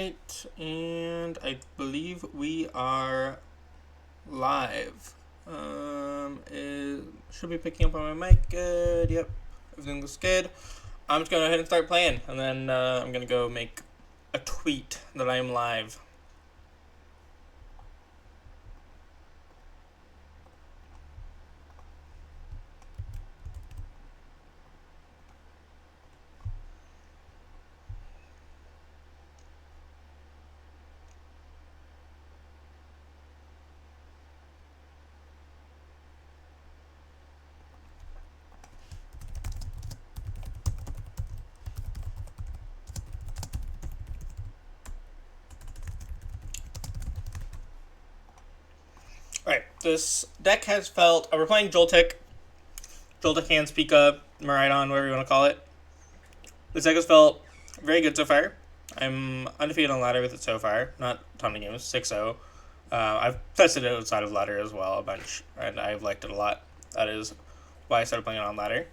And I believe we are live. Should be picking up on my mic. Good. Yep, everything looks good. I'm just gonna go ahead and start playing, and then I'm gonna go make a tweet that I am live. Alright, this deck has felt. We're playing Joltik. Joltik Hands, Pika, Miraidon, whatever you want to call it. This deck has felt very good so far. I'm undefeated on ladder with it so far. Not a ton of games, 6-0. I've tested it outside of ladder as well a bunch, and I've liked it a lot. That is why I started playing it on ladder.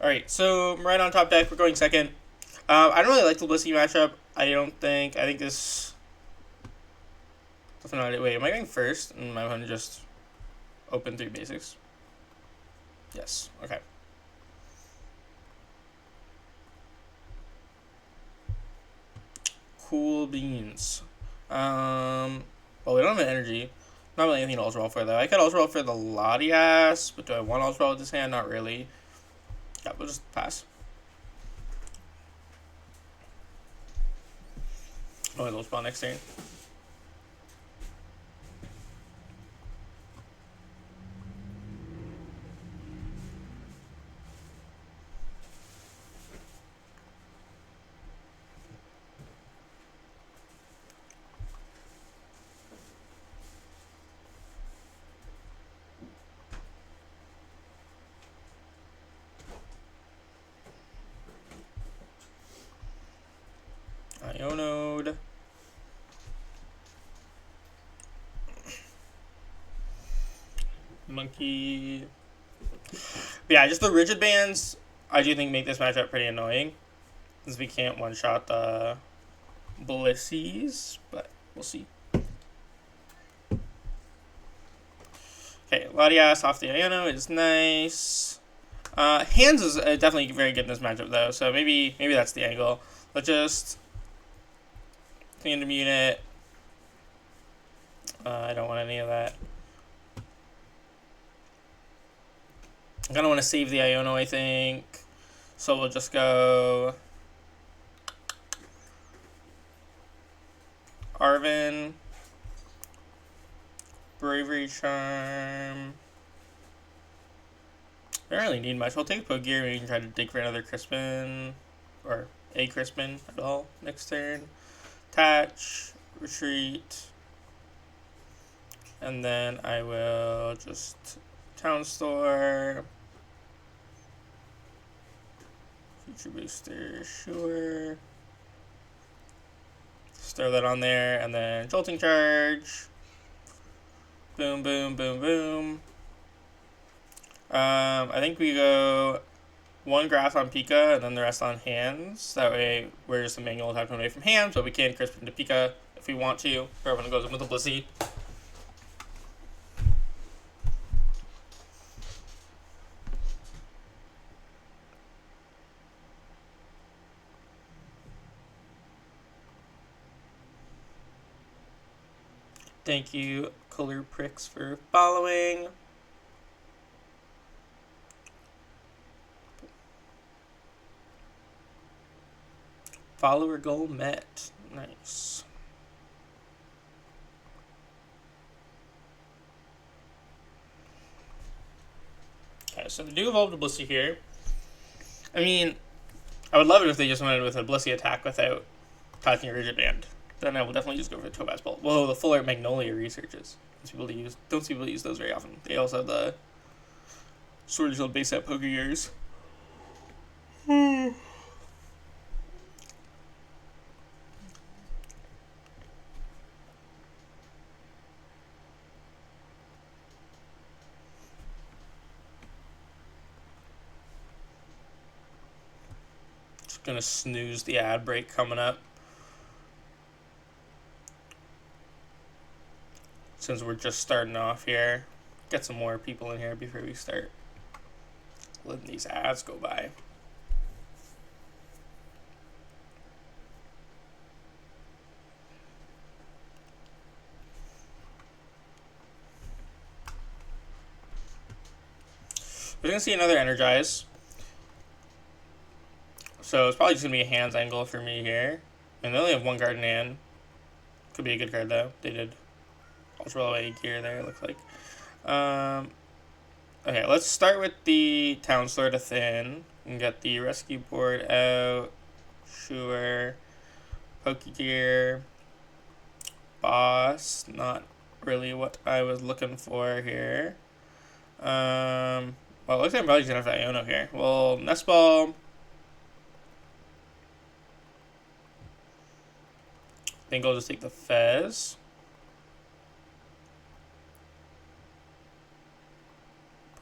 Alright, so right on top deck, we're going second. I don't really like the Blissey matchup. I think this... Definitely, wait, am I going first? And my opponent just open 3 basics? Yes, okay. Cool beans. Well, we don't have an energy. Not really anything to Ultra Ball for, though. I could Ultra Ball for the Latias, but do I want Ultra Ball with this hand? Not really. Yeah, we'll just pass. Oh, Ultra Ball next turn. Iono. Monkey. Yeah, just the rigid bands, I do think make this matchup pretty annoying. Since we can't one-shot the Blissies, but we'll see. Okay, Latias off the Iono is nice. Hands is definitely very good in this matchup, though, so maybe that's the angle. Let's just Phantom Unit. I don't want any of that. I kind of want to save the Iono, I think. So we'll just go Arven, Bravery Charm. I don't really need much. We'll take Pokegear and we can try to dig for another Crispin, or a Crispin at all next turn. Attach, retreat, and then I will just Town Store, Future Booster, sure. Just throw that on there, and then Jolting Charge. Boom, boom, boom, boom. I think we go 1 Grass on Pika, and then the rest on hands. That way, we're just a manual attack away from hands, but we can Crispin to Pika if we want to. Everyone goes in with the Blissey. Thank you, Color Pricks, for following. Follower goal met. Nice. So they do evolve the Blissey here. I mean, I would love it if they just went with a Blissey attack without touching a Rigid Band. Then I will definitely just go for the Topaz Bolt. Whoa, the Full Art Magnolia researches. Don't see people use those very often. They also have the Sword and Shield base set Pokegears. Just gonna snooze the ad break coming up. Since we're just starting off here, get some more people in here before we start letting these ads go by. We're gonna see another Energize. So it's probably just gonna be a hands angle for me here. And they only have one card in hand. Could be a good card though. They did Ultra Ball gear there, it looks like. Okay, let's start with the Town Store to Thin and get the Rescue Board out. Sure. Pokegear. Boss. Not really what I was looking for here. Well, it looks like I'm probably just gonna have Iono here. Well, Nest Ball. I think I'll just take the Fez.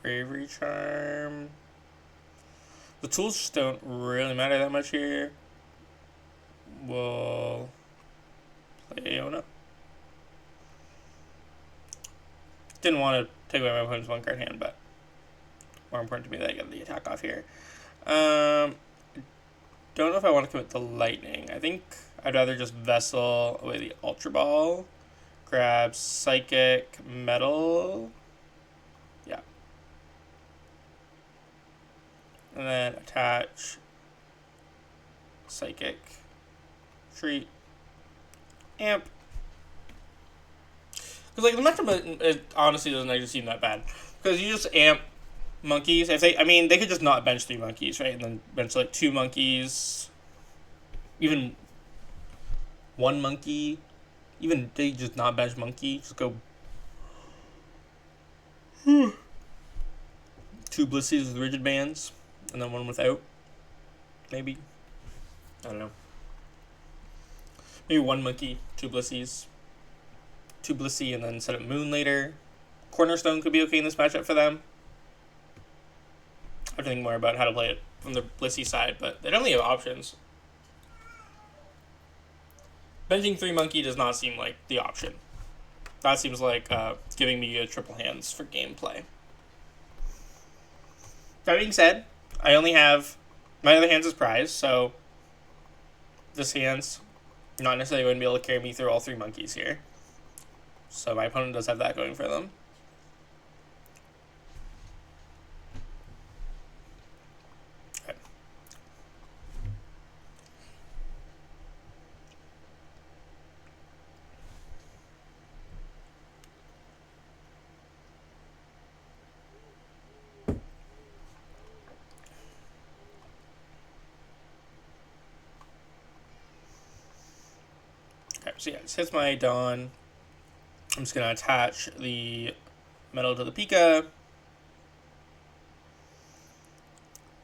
Bravery Charm. The tools just don't really matter that much here. We'll play Iono. Didn't want to take away my opponent's one card hand, but more important to me that I get the attack off here. Don't know if I want to commit the Lightning. I think I'd rather just Vessel away the Ultra Ball. Grab Psychic Metal. Yeah. And then attach Psychic Treat Amp. Because like the matchup, it honestly doesn't actually seem that bad. Because you just amp monkeys. If they, I mean, they could just not bench 3 monkeys, right? And then bench like 2 monkeys, even 1 monkey. Even they just not bench monkey. Just go 2 Blissies with rigid bands, and then 1 without. Maybe. I don't know. Maybe 1 monkey, 2 Blissies. 2 Blissey, and then set up Moon later. Cornerstone could be okay in this matchup for them. I have to think more about how to play it from the Blissey side, but they definitely have options. Benching 3 monkey does not seem like the option. That seems like giving me a triple hands for gameplay. That being said, I only have my other hands as prize, so this hand's not necessarily going to be able to carry me through all 3 monkeys here. So my opponent does have that going for them. Okay. Okay, so yeah, this hits my Dawn. I'm just going to attach the Metal to the Pika.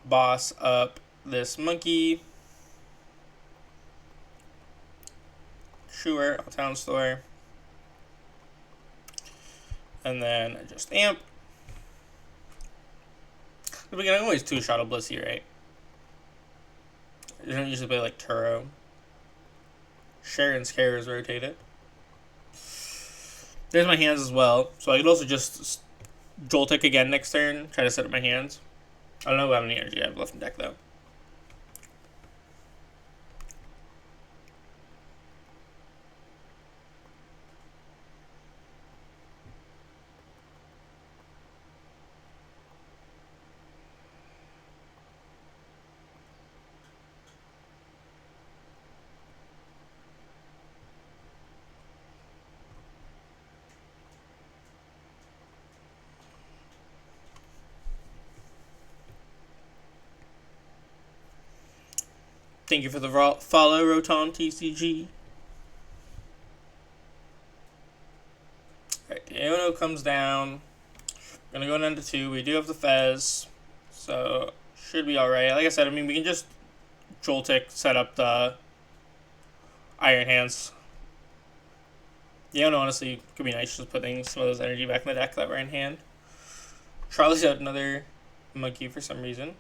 Boss up this monkey. Sure, I'll Town Store. And then just amp. We can always 2-shot a Blissey, right? You don't usually play like Turo. Sharon's Care is rotated. There's my hands as well, so I could also just Joltik again next turn, try to set up my hands. I don't know how many energy I have left in deck though. Thank you for the follow, Rotom TCG. Alright, the Iono comes down. We're gonna go down to 2. We do have the Fez, so should be alright. Like I said, I mean, we can just Joltik set up the Iron Hands. The Iono honestly could be nice just putting some of those energy back in the deck that were in hand. Charlie's got another monkey for some reason.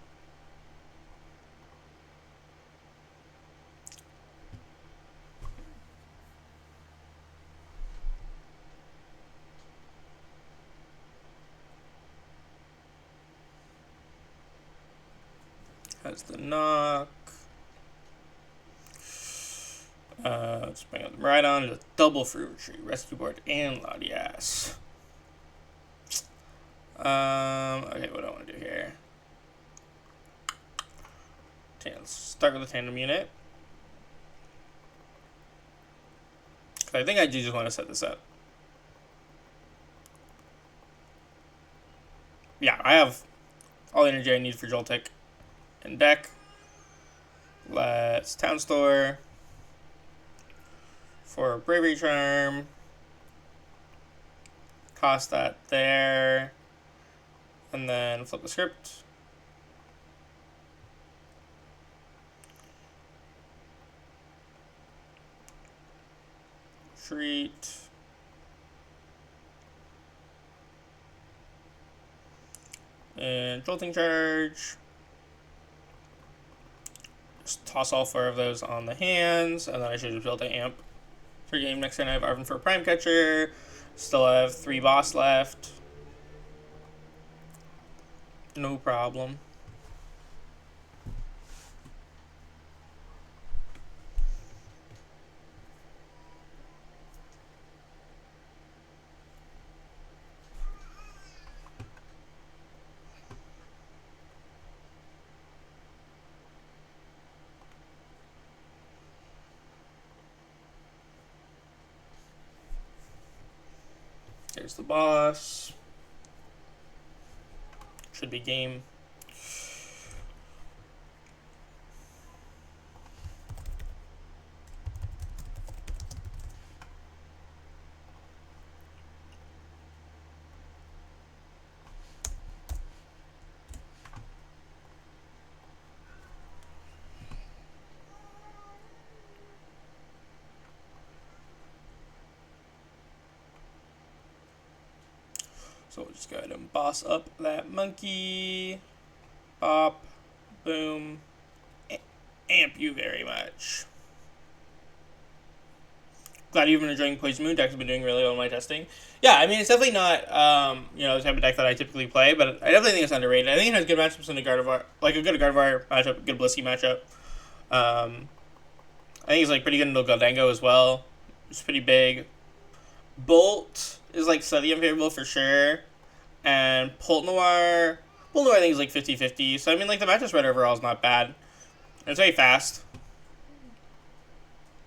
Has the knock. Let's bring up the Miraidon, a double fruit retreat, rescue board, and Latias. Okay, what do I want to do here? Let's start with the tandem unit. I think I do just want to set this up. Yeah, I have all the energy I need for Joltik in deck. Let's Town Store for Bravery Charm. Cost that there. And then flip the script. Treat. And Jolting Charge. Just toss all 4 of those on the hands, and then I should just build an amp for game. Next turn I have Arven for Prime Catcher. Still have 3 boss left. No problem. There's the boss. Should be game. So we'll just go ahead and boss up that monkey. Pop. Boom. Amp you very much. Glad you've been enjoying Poison Moon. Deck's been doing really well in my testing. Yeah, I mean, it's definitely not, the type of deck that I typically play, but I definitely think it's underrated. I think it has good matchups in the Gardevoir, like a good Gardevoir matchup, a good Blissey matchup. I think it's like pretty good in the Gholdengo as well. It's pretty big. Bolt is like slightly unfavorable for sure. And Bolt Noir I think is like 50-50. So I mean, like, the matchup spread overall is not bad. And it's very fast.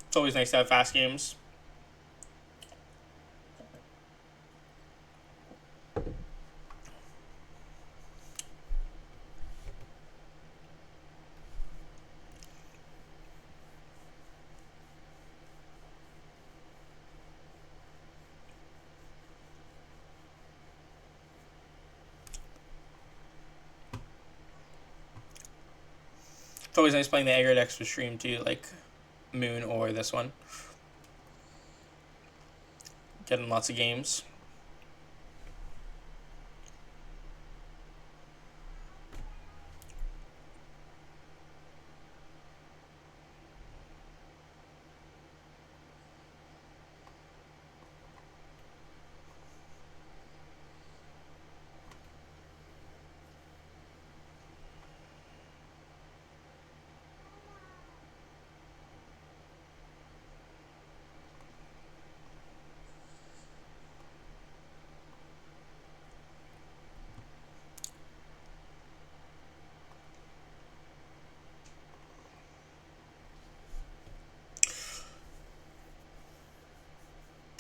It's always nice to have fast games. It's always nice playing the aggro decks for stream too, like Moon or this one. Getting lots of games.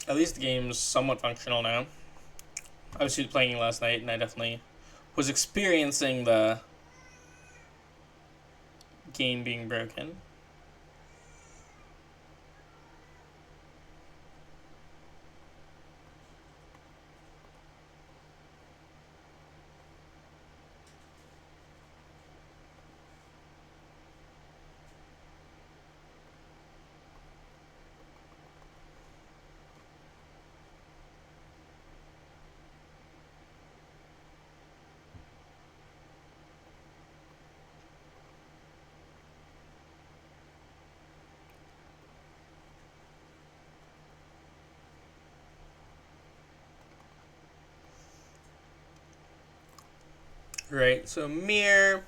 At least the game's somewhat functional now. I was playing it last night, and I definitely was experiencing the game being broken. Right, so mirror.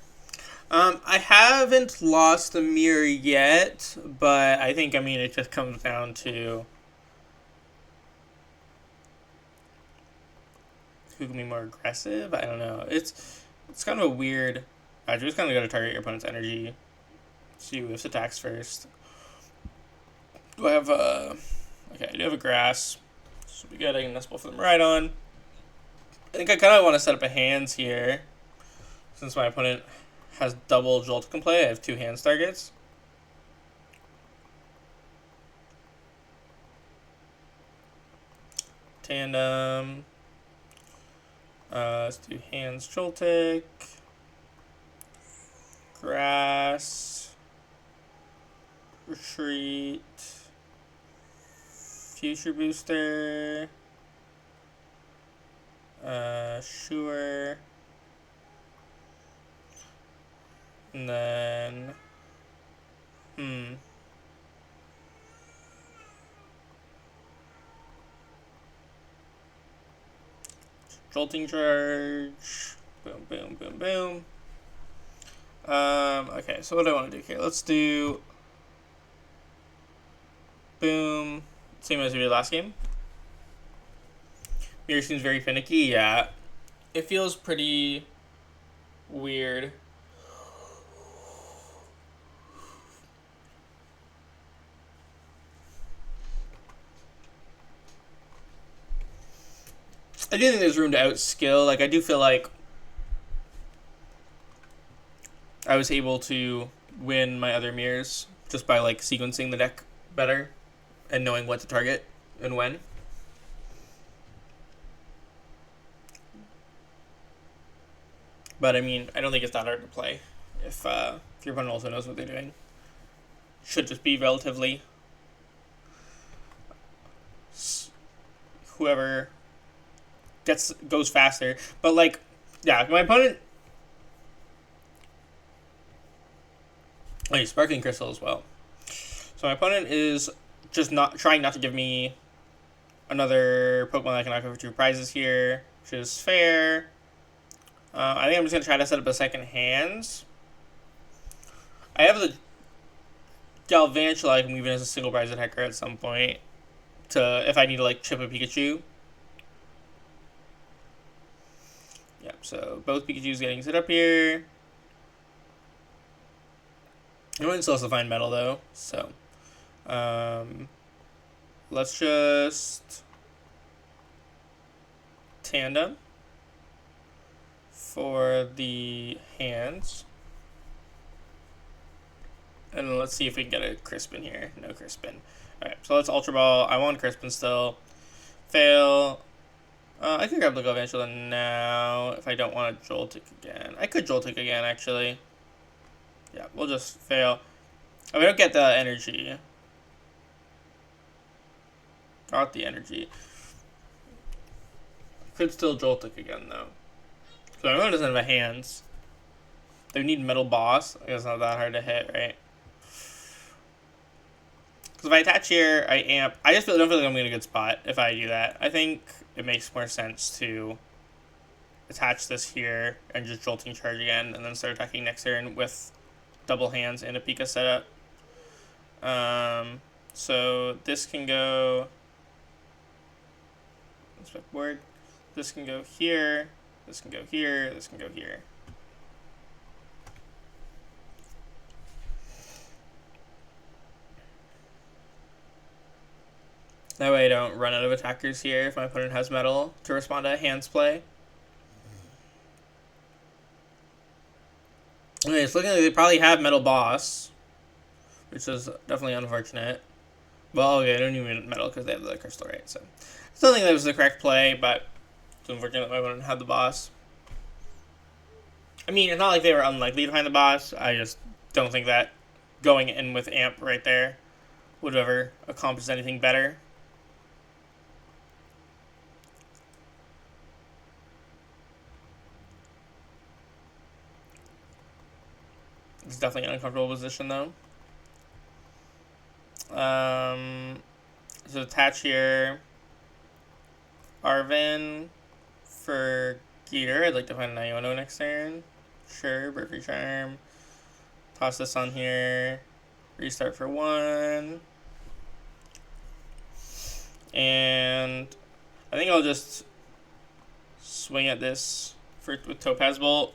I haven't lost the mirror yet, but I think, I mean, it just comes down to who can be more aggressive. I don't know. It's kind of a weird. I just kind of got to target your opponent's energy. See who attacks first. Do I have a? Okay, I do have a grass. So we got a Nest Ball for the Miraidon. I think I kind of want to set up a hands here, since my opponent has double Joltik in play. I have 2 hands targets. Tandem. Let's do hands Joltik. Grass. Retreat. Future Booster. Sure. And then, Jolting Charge. Boom, boom, boom, boom. Okay, so what do I want to do here? Let's do boom. Same as we did last game. Mirror seems very finicky, yeah. It feels pretty weird. I do think there's room to outskill. Like, I do feel like I was able to win my other mirrors just by, like, sequencing the deck better and knowing what to target and when. But, I mean, I don't think it's that hard to play if your opponent also knows what they're doing. Should just be relatively whoever goes faster. But, like, yeah, my opponent. Oh, Sparkling Crystal as well. So my opponent is just trying not to give me another Pokemon that can knock over 2 prizes here, which is fair. I think I'm just gonna try to set up a second hands. I have the Galvantula I can weave in as a single prize attacker at some point to if I need to like chip a Pikachu. Yep, so both Pikachus getting set up here. Everyone still has to find metal though, so let's just tandem for the hands. And let's see if we can get a Crispin here. No Crispin. Alright, so let's Ultra Ball. I want Crispin still. Fail. I could grab the Galvantula now if I don't want to Joltik again. I could Joltik again, actually. Yeah, we'll just fail. Oh, we don't get the energy. Got the energy. Could still Joltik again, though. So everyone doesn't have a hands. They need Metal Boss. I guess it's not that hard to hit, right? Because if I attach here, I amp. I just don't feel like I'm in a good spot if I do that. I think it makes more sense to attach this here and just Jolting Charge again and then start attacking next turn with double hands and a Pika setup. So this can go. Inspect board. This can go here. This can go here. This can go here. That way I don't run out of attackers here if my opponent has metal to respond to a hands play. Okay, it's looking like they probably have Metal Boss, which is definitely unfortunate. Well, okay, I don't need metal because they have the crystal, right? So I still think that was the correct play, but it's unfortunate that my opponent had the boss. I mean, it's not like they were unlikely to find the boss. I just don't think that going in with Amp right there would have ever accomplished anything better. It's definitely an uncomfortable position, though. So attach here Arven for here. I'd like to find an Iono next turn. Sure, Bravery Charm. Toss this on here. Restart for 1. And I think I'll just swing at this with Topaz Bolt.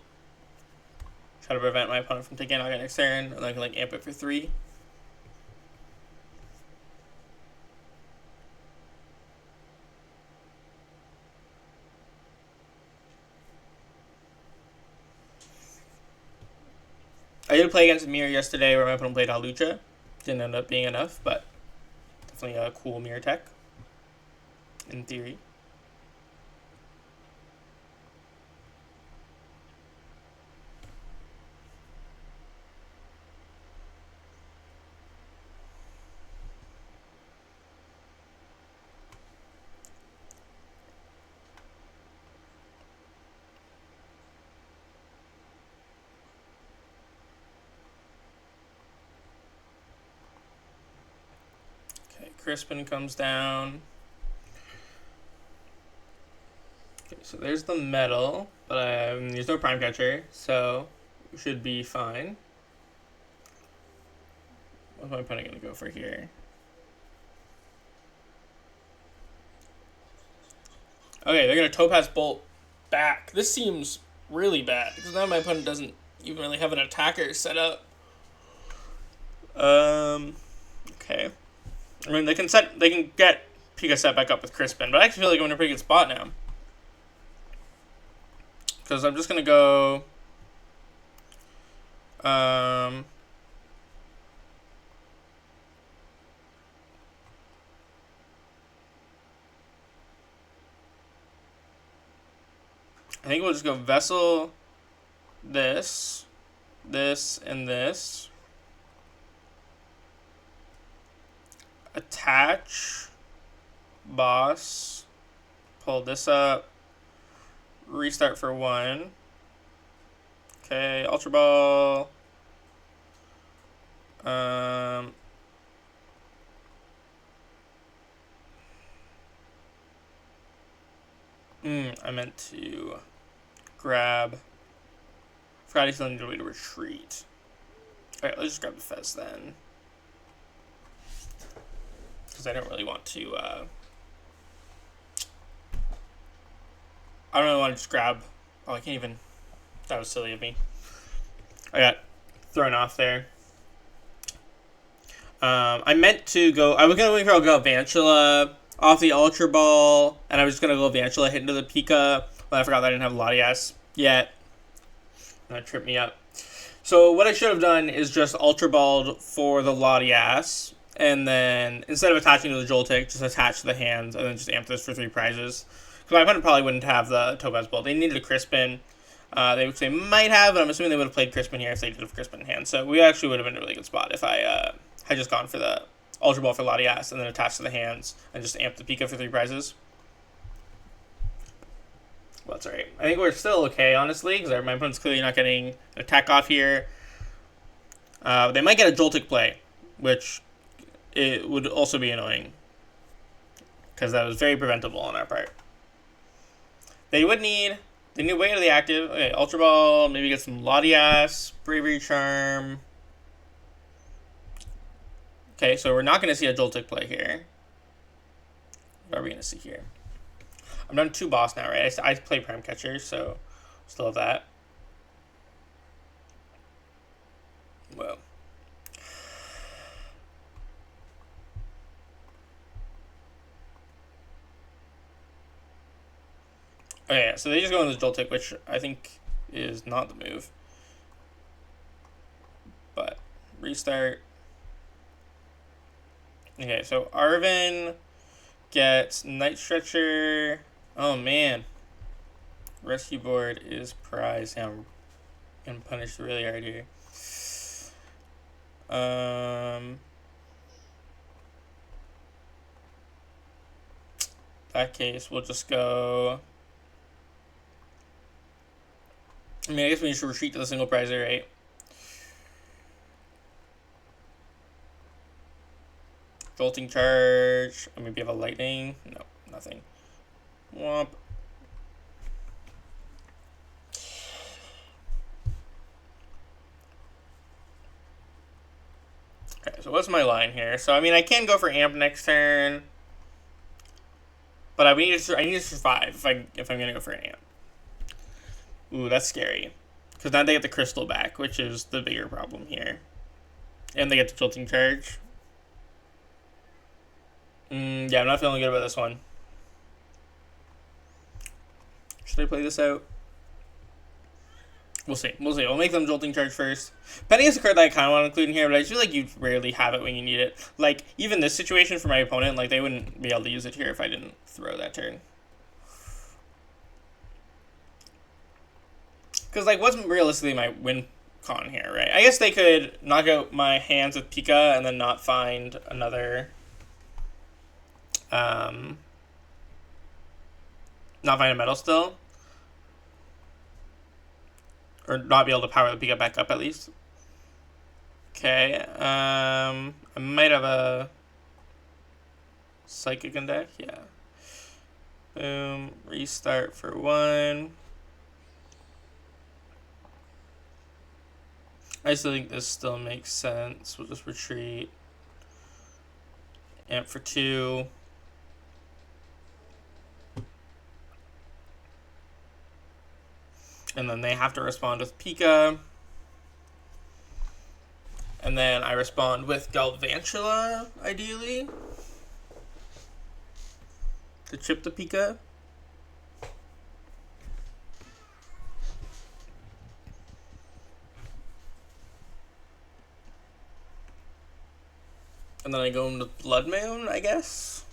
Try to prevent my opponent from taking it next turn, and then I can like amp it for 3. I did play against Mirror yesterday where my opponent played Hawlucha. Didn't end up being enough, but definitely a cool Mirror tech, in theory. Crispin comes down. Okay, so there's the metal, but there's no Prime Catcher, so we should be fine. What's my opponent gonna go for here? Okay, they're gonna Topaz Bolt back. This seems really bad because now my opponent doesn't even really have an attacker set up. Okay. I mean, they can get Pika set back up with Crispin, but I actually feel like I'm in a pretty good spot now. Because I'm just going to go... I think we'll just go Vessel, this, and this. Attach, boss, pull this up, restart for 1. Okay, Ultra Ball. I meant to grab. Forgot I still need a way to retreat. Alright, let's just grab the Fez then. Because I don't really want to, I don't really want to just grab, oh, I can't even, that was silly of me. I got thrown off there. I meant to go, I was going to wait for a Galvantula off the Ultra Ball, and I was just going to go Galvantula hit into the Pika, but I forgot that I didn't have Latias yet. That tripped me up. So what I should have done is just Ultra Balled for the Latias, and then, instead of attaching to the Joltik, just attach to the hands, and then just amp this for 3 prizes. Because my opponent probably wouldn't have the Topaz Bolt. They needed a Crispin. They might have, but I'm assuming they would have played Crispin here if they did have Crispin in hand. So we actually would have been in a really good spot if I had just gone for the Ultra Ball for Latias, and then attached to the hands, and just amp the Pika for 3 prizes. Well, that's alright. I think we're still okay, honestly, because my opponent's clearly not getting an attack off here. They might get a Joltik play, which... it would also be annoying, because that was very preventable on our part. They need way to the active. Okay, Ultra Ball, maybe get some Latias, Bravery Charm. Okay, so we're not going to see a Joltik play here. What are we going to see here? I'm done 2 boss now, right? I play Prime Catcher, so still have that. Well. Okay, so they just go into Joltik, which I think is not the move. But, restart. Okay, so Arven gets Night Stretcher. Oh, man. Rescue Board is prized. I'm getting punished really hard here. That case, we'll just go... I mean, I guess we should retreat to the single prizer, right? Jolting charge. Or maybe have a lightning. No, nothing. Womp. So what's my line here? So I mean, I can go for Amp next turn, but I need to survive if I'm gonna go for an Amp. Ooh, that's scary. Because now they get the Crystal back, which is the bigger problem here. And they get the Jolting Charge. Yeah, I'm not feeling good about this one. Should I play this out? We'll see. We'll see. We'll make them Jolting Charge first. Penny is a card that I kind of want to include in here, but I feel like you rarely have it when you need it. Like, even this situation for my opponent, like, they wouldn't be able to use it here if I didn't throw that turn. Because, like, what's realistically my win con here, right? I guess they could knock out my hands with Pika and then not find another... not find a metal still. Or not be able to power the Pika back up, at least. Okay, I might have a Psychic in deck, yeah. Boom, restart for 1. I still think this still makes sense. We'll just retreat. Amp for 2. And then they have to respond with Pika. And then I respond with Galvantula, ideally. To chip the Pika. And then I go into Bloodmoon, I guess.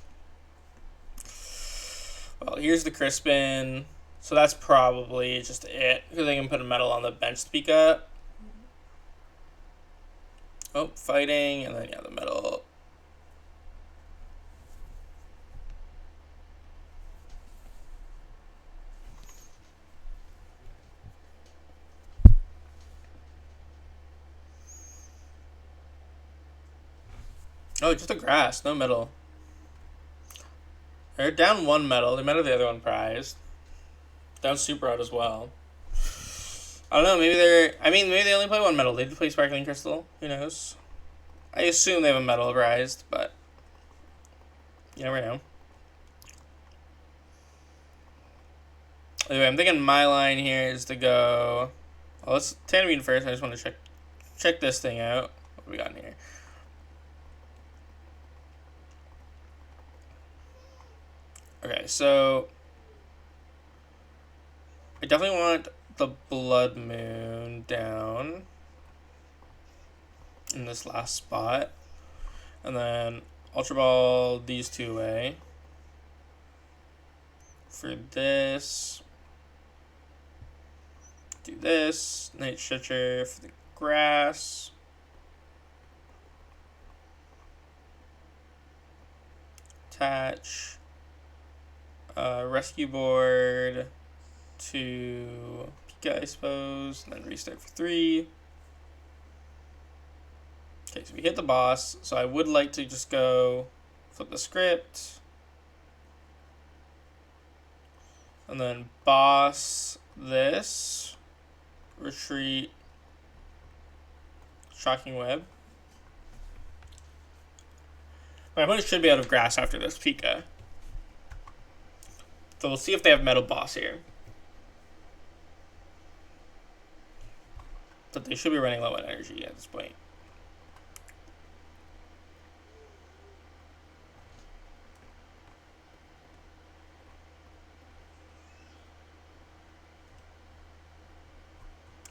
Well, here's the Crispin. So that's probably just it, because I can put a metal on the bench to Pika up. Oh, fighting, and then, yeah, the metal. Oh, just a grass, no metal. They're down 1 metal. They might have the other one prized. Down Super Rod as well. I don't know, maybe maybe they only play 1 metal. They did play Sparkling Crystal. Who knows? I assume they have a metal prized, but you never know. Anyway, I'm thinking my line here is to go... Well, let's Tandemine first. I just want to check this thing out. What do we got in here? Okay, so... I definitely want the Bloodmoon down in this last spot. And then Ultra Ball these 2 away. For this, do this. Night Stretcher for the grass. Attach. Rescue Board to Pika, I suppose, and then restart for 3. Okay, so we hit the boss, so I would like to just go flip the script, and then boss this, retreat, Shocking Web. My opponent should be out of grass after this Pika. So we'll see if they have Metal Boss here. But they should be running low on energy at this point.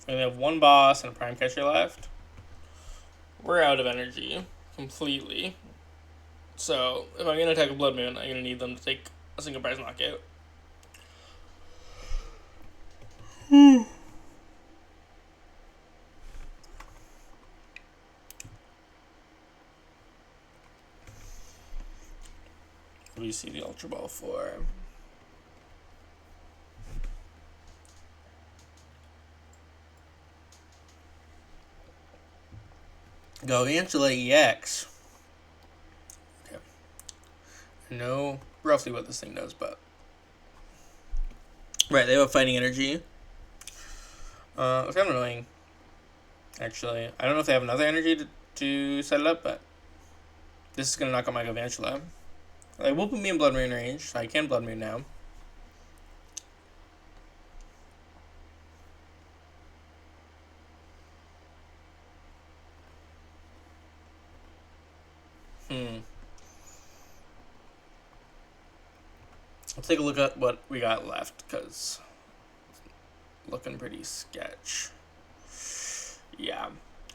And they have 1 boss and a Prime Catcher left. We're out of energy completely. So if I'm going to attack a Bloodmoon, I'm going to need them to take a single prize knockout. What do you see the Ultra Ball for? Galvantula EX. Okay. I know roughly what this thing does, but... Right, they have a Fighting Energy. It's kind of annoying, actually. I don't know if they have another energy to set it up, but This is gonna knock out my Galvantula. Like, will put me in Bloodmoon range, so I can Bloodmoon now. Let's take a look at what we got left, because looking pretty sketch. Yeah.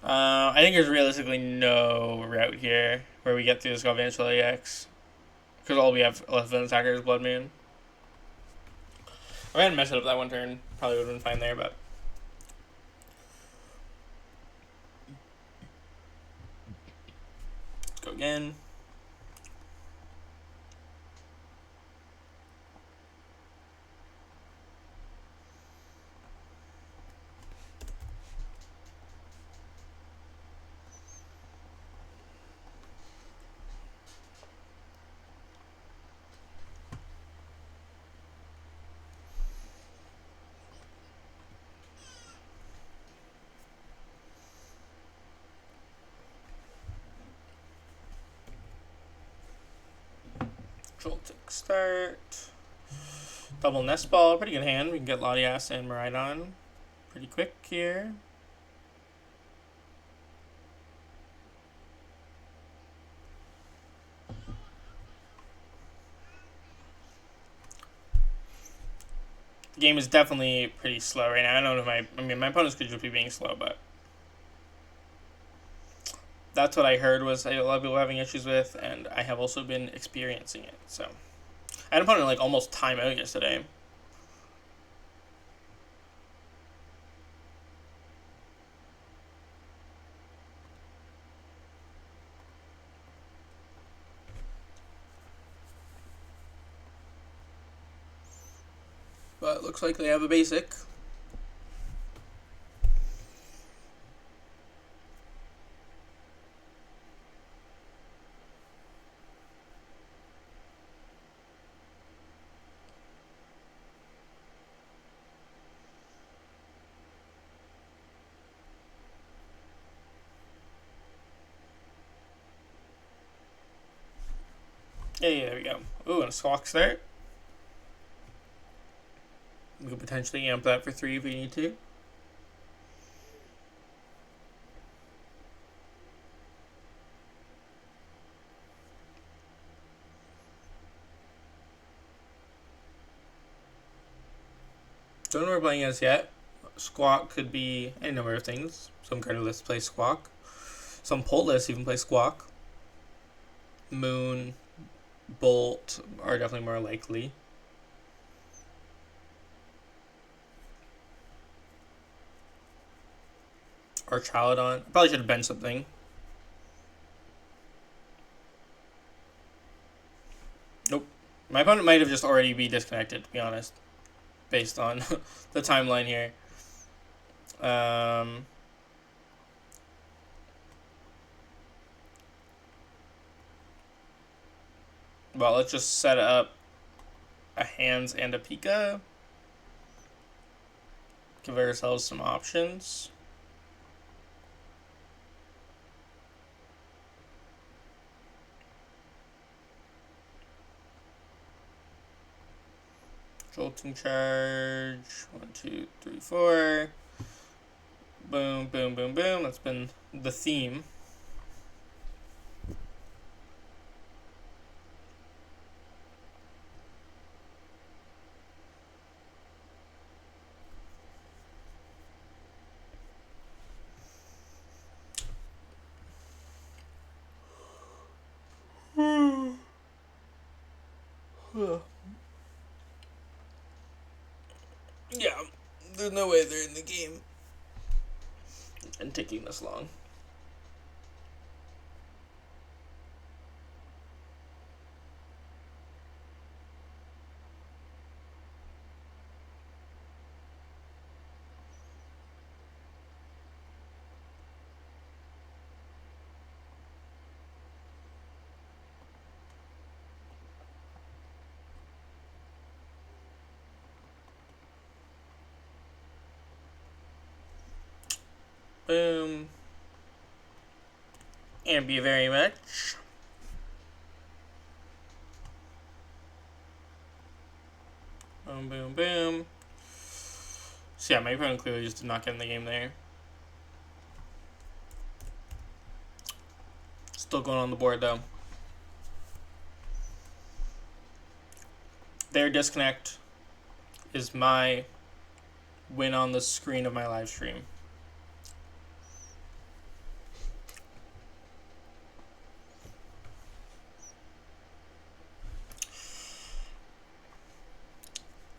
I think there's realistically no route here where we get through this Galvantula EX. Because all we have left of attacker is Bloodmoon. I hadn't messed it up that one turn. Probably would have been fine there, but... Let's go again. Joltik start. Double Nest Ball, pretty good hand. We can get Latias and Miraidon pretty quick here. The game is definitely pretty slow right now. I don't know if my opponents could just be being slow, but that's what I heard was a lot of people having issues with, and I have also been experiencing it. So I had an opponent like almost time out yesterday. But it looks like they have a basic. Yeah, there we go. Ooh, and a Squawk start. We could potentially amp that for 3 if we need to. Don't know what we're playing as yet. Squawk could be any number of things. Some kind of list plays Squawk. Some Pult lists even play Squawk. Moon, Bolt are definitely more likely. Or Chaladon. I probably should have benched something. Nope. My opponent might have just already be disconnected, to be honest. Based on the timeline here. Well, let's just set up a Hands and a Pika. Give ourselves some options. Jolting charge. 1, 2, 3, 4. Boom, boom, boom, boom. That's been the theme. Yeah, there's no way they're in the game and taking this long. Boom. And be very much. Boom, boom, boom. So yeah, my opponent clearly just did not get in the game there. Still going on the board though. Their disconnect is my win on the screen of my live stream.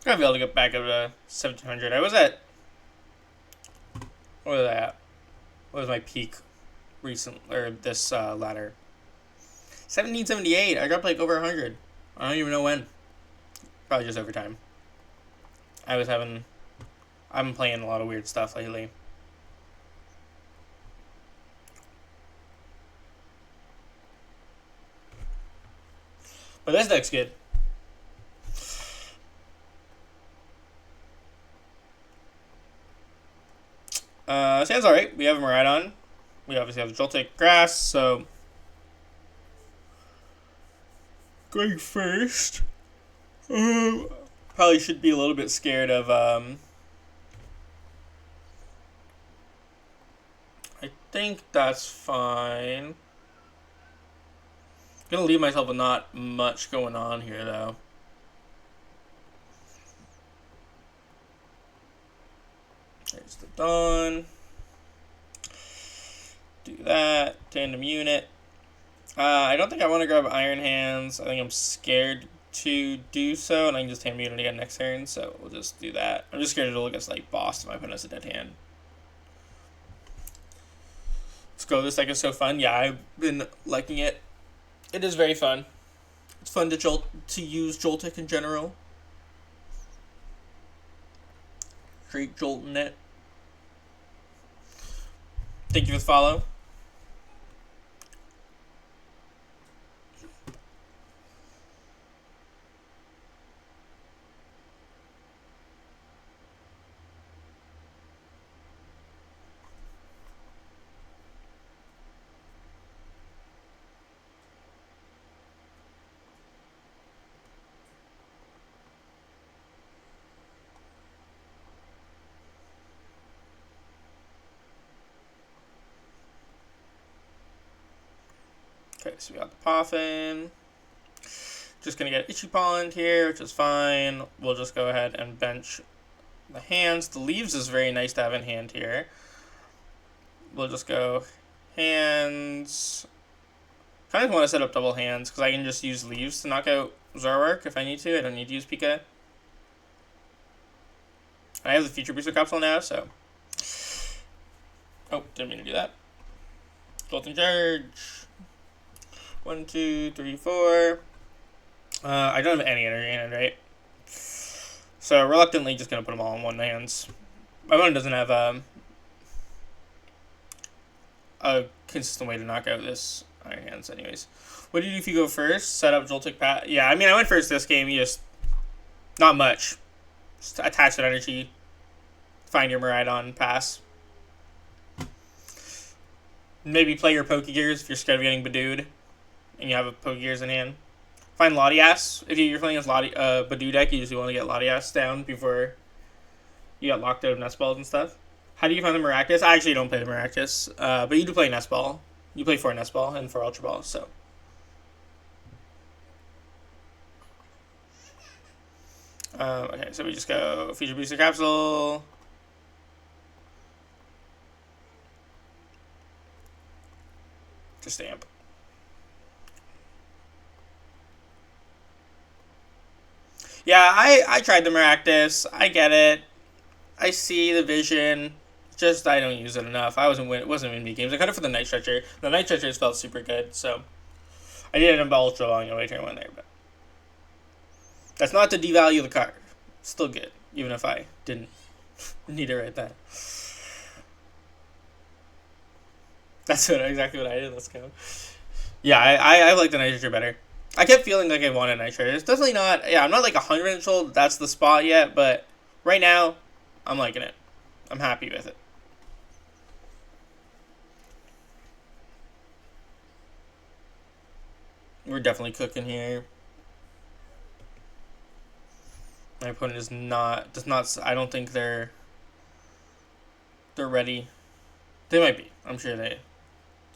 I'm gonna be able to get back up to 1700. I was at, what was I at? What was my peak recent, or this ladder? 1778. I got like over 100. I don't even know when. Probably just over time. I've been playing a lot of weird stuff lately. But this deck's good. Sounds alright. We have a Miraidon. We obviously have the Joltik Grass, so going first. Probably should be a little bit scared of I think that's fine. Gonna leave myself with not much going on here though. There's the Dawn. Do that. Tandem unit. I don't think I want to grab Iron Hands. I think I'm scared to do so, and I can just tandem unit again next turn, so we'll just do that. I'm just scared to look at like boss if my opponent has a dead hand. Let's go. This deck is so fun. Yeah, I've been liking it. It is very fun. It's fun to use Joltik in general. Great jolt in it. Thank you for the follow. Okay, so we got the PAF in. Just going to get Ichipond here, which is fine. We'll just go ahead and bench the hands. The leaves is very nice to have in hand here. We'll just go hands. Kind of want to set up double hands because I can just use leaves to knock out Zoroark if I need to. I don't need to use Pika. I have the Future Booster Capsule now, so. Oh, didn't mean to do that. Golden Charge. 1, 2, 3, 4. I don't have any energy in it, right? So reluctantly just gonna put them all in one hands. My opponent doesn't have a consistent way to knock out this Iron Hands anyways. What do you do if you go first? Set up Joltik PAF. Yeah, I mean I went first this game, you just not much. Just attach that energy. Find your Miraidon, pass. Maybe play your Pokegears if you're scared of getting Badooed and you have a Pokegears in hand. Find Latias. If you're playing against Badoo deck, you usually want to get Latias down before you get locked out of Nest Balls and stuff. How do you find the Maractus? I actually don't play the Maractus, but you do play Nest Ball. You play for Nest Ball and for Ultra Ball, so. Okay, so we just go Future Booster Capsule. To stamp. Yeah, I tried the Maractus. I get it. I see the vision. Just I don't use it enough. I wasn't in me games. I cut it for the Night Stretcher. The Night Stretcher felt super good, so I did it in Ultra Ball on turn 1 there, but that's not to devalue the card. Still good, even if I didn't need it right then. That's exactly what I did. Let's go. Yeah, I like the Night Stretcher better. I kept feeling like I wanted Night Stretcher. It's definitely not. Yeah, I'm not like 100% sure that's the spot yet, but right now, I'm liking it. I'm happy with it. We're definitely cooking here. My opponent does not. I don't think they're ready. They might be. I'm sure they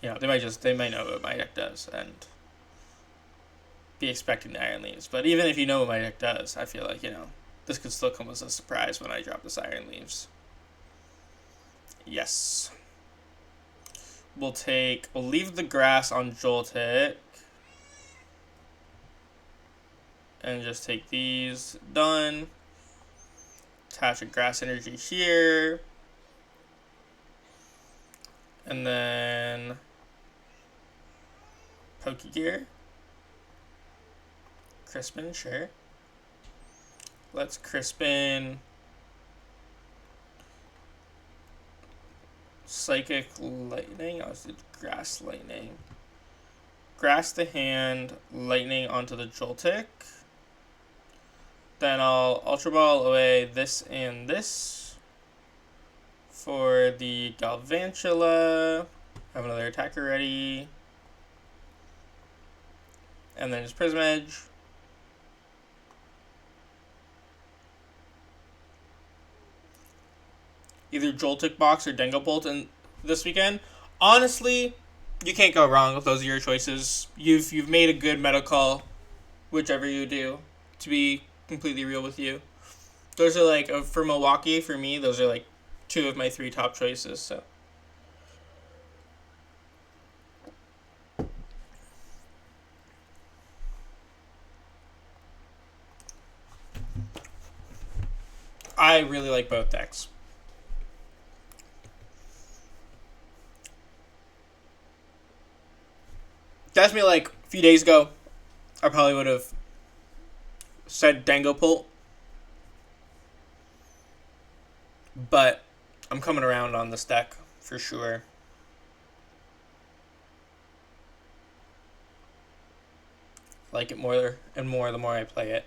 might know what my deck does and be expecting the Iron Leaves. But even if you know what my deck does, I feel like, this could still come as a surprise when I drop this Iron Leaves. Yes. We'll leave the grass on Joltik. And just take these. Done. Attach a Grass Energy here. And then Pokegear. Crispin, sure. Let's Crispin Psychic Lightning. Oh, it's the Grass Lightning. Grass the hand, Lightning onto the Joltik. Then I'll Ultra Ball away this and this for the Galvantula. Have another attacker ready. And then just Prism Edge. Either Joltik box or Dragapult in this weekend. Honestly, you can't go wrong if those are your choices. You've made a good meta call, whichever you do, to be completely real with you. Those are like, for Milwaukee, for me, those are like 2 of my 3 top choices, so. I really like both decks. That's me like a few days ago. I probably would have said Dragapult. But I'm coming around on this deck for sure. Like it more and more the more I play it.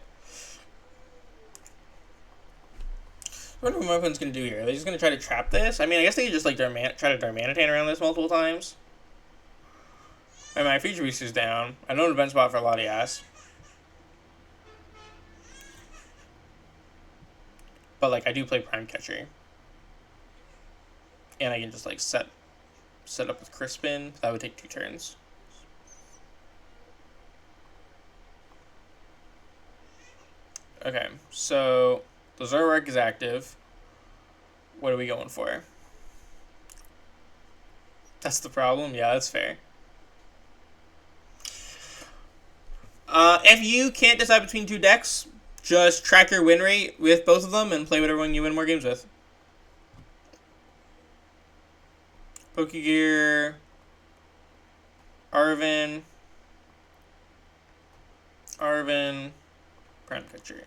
I wonder what my opponent's going to do here. Are they just going to try to trap this? I mean, I guess they could just like try to Darmanitan around this multiple times. And my Future Beast is down. I know the bench spot for Latias. But like I do play Prime Catcher. And I can just like set up with Crispin. That would take 2 turns. Okay, so the Zoroark is active. What are we going for? That's the problem? Yeah, that's fair. If you can't decide between 2 decks, just track your win rate with both of them and play whatever one you win more games with. Pokegear, Arven, Prime Catcher.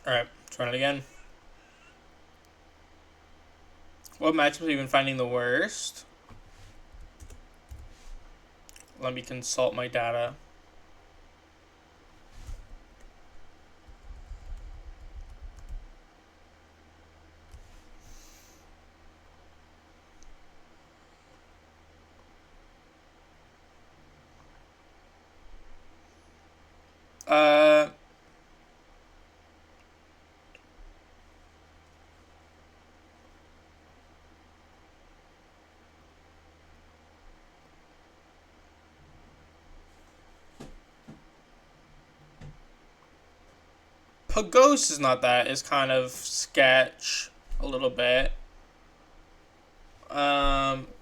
Alright, let's run it again. What matchups have you been finding the worst? Let me consult my data. Pagos is not that. It's kind of sketch a little bit. But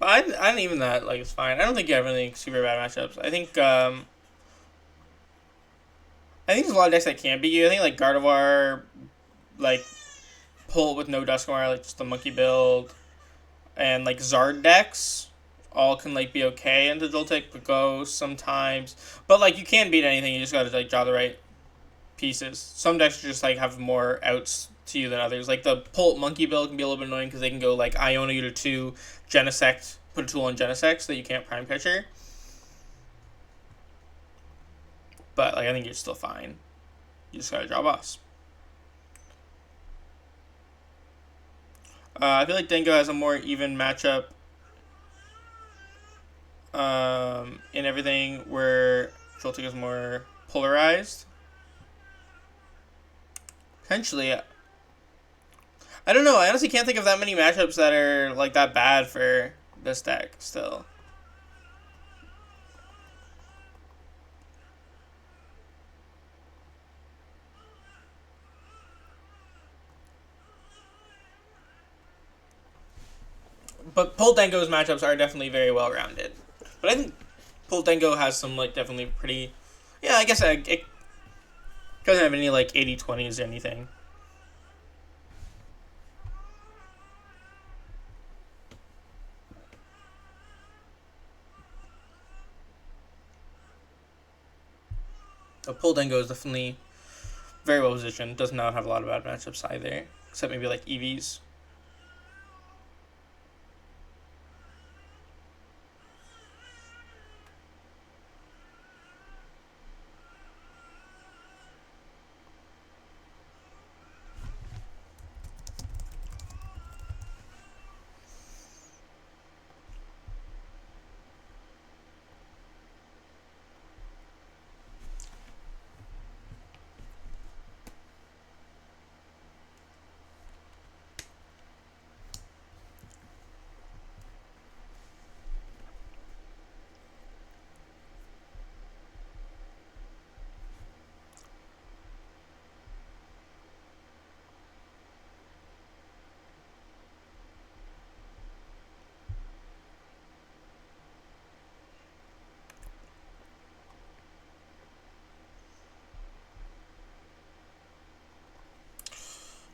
I didn't even that. Like, it's fine. I don't think you have any super bad matchups. I think there's a lot of decks that can't beat you. I think like Gardevoir, like pull with no Dusknoir, like just the monkey build, and like Zard decks all can like be okay into Joltik, Pagos sometimes. But like you can beat anything. You just gotta like draw the right pieces. Some decks just like have more outs to you than others. Like the Pult Monkey build can be a little bit annoying because they can go like Iono you to 2, Genesect, put a tool on Genesect so that you can't Prime Catcher. But like I think you're still fine. You just gotta draw boss. I feel like Dengo has a more even matchup in everything, where Joltik is more polarized. Potentially. I don't know. I honestly can't think of that many matchups that are like that bad for this deck still. But Gholdengo's matchups are definitely very well rounded. But I think Gholdengo has some like definitely pretty. Yeah, I guess it doesn't have any like 80-20s or anything. But Gholdengo is definitely very well positioned. Does not have a lot of bad matchups either, except maybe like EVs.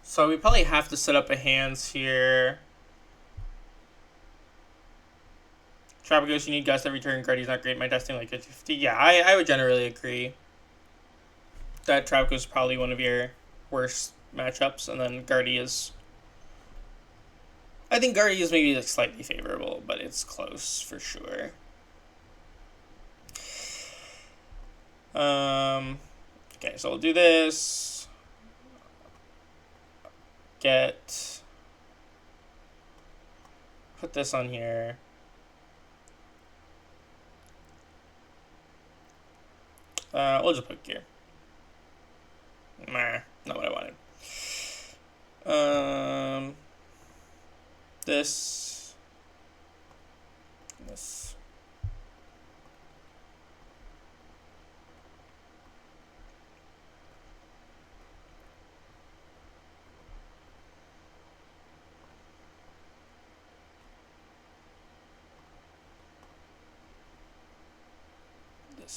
So we probably have to set up a hands here. Trapagos, you need Gust every turn. Guardian's not great. My testing like 50. Yeah, I would generally agree that Trapagos is probably one of your worst matchups, and then Guardy is. I think Guardy is maybe like slightly favorable, but it's close for sure. Okay, so we'll do this. Put this on here. We'll just put gear. Nah, not what I wanted. This. This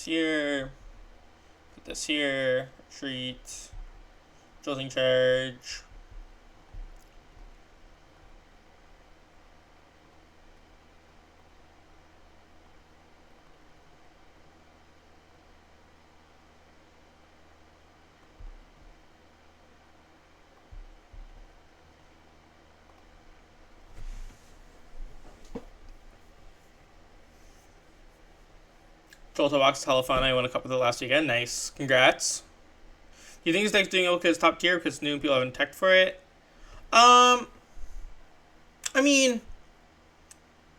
here. Put this here. Retreat. Jolting charge. Joltobox Telephone, I won a cup of the last weekend. Nice. Congrats. Do you think this deck's doing okay as top tier because new people haven't teched for it? I mean,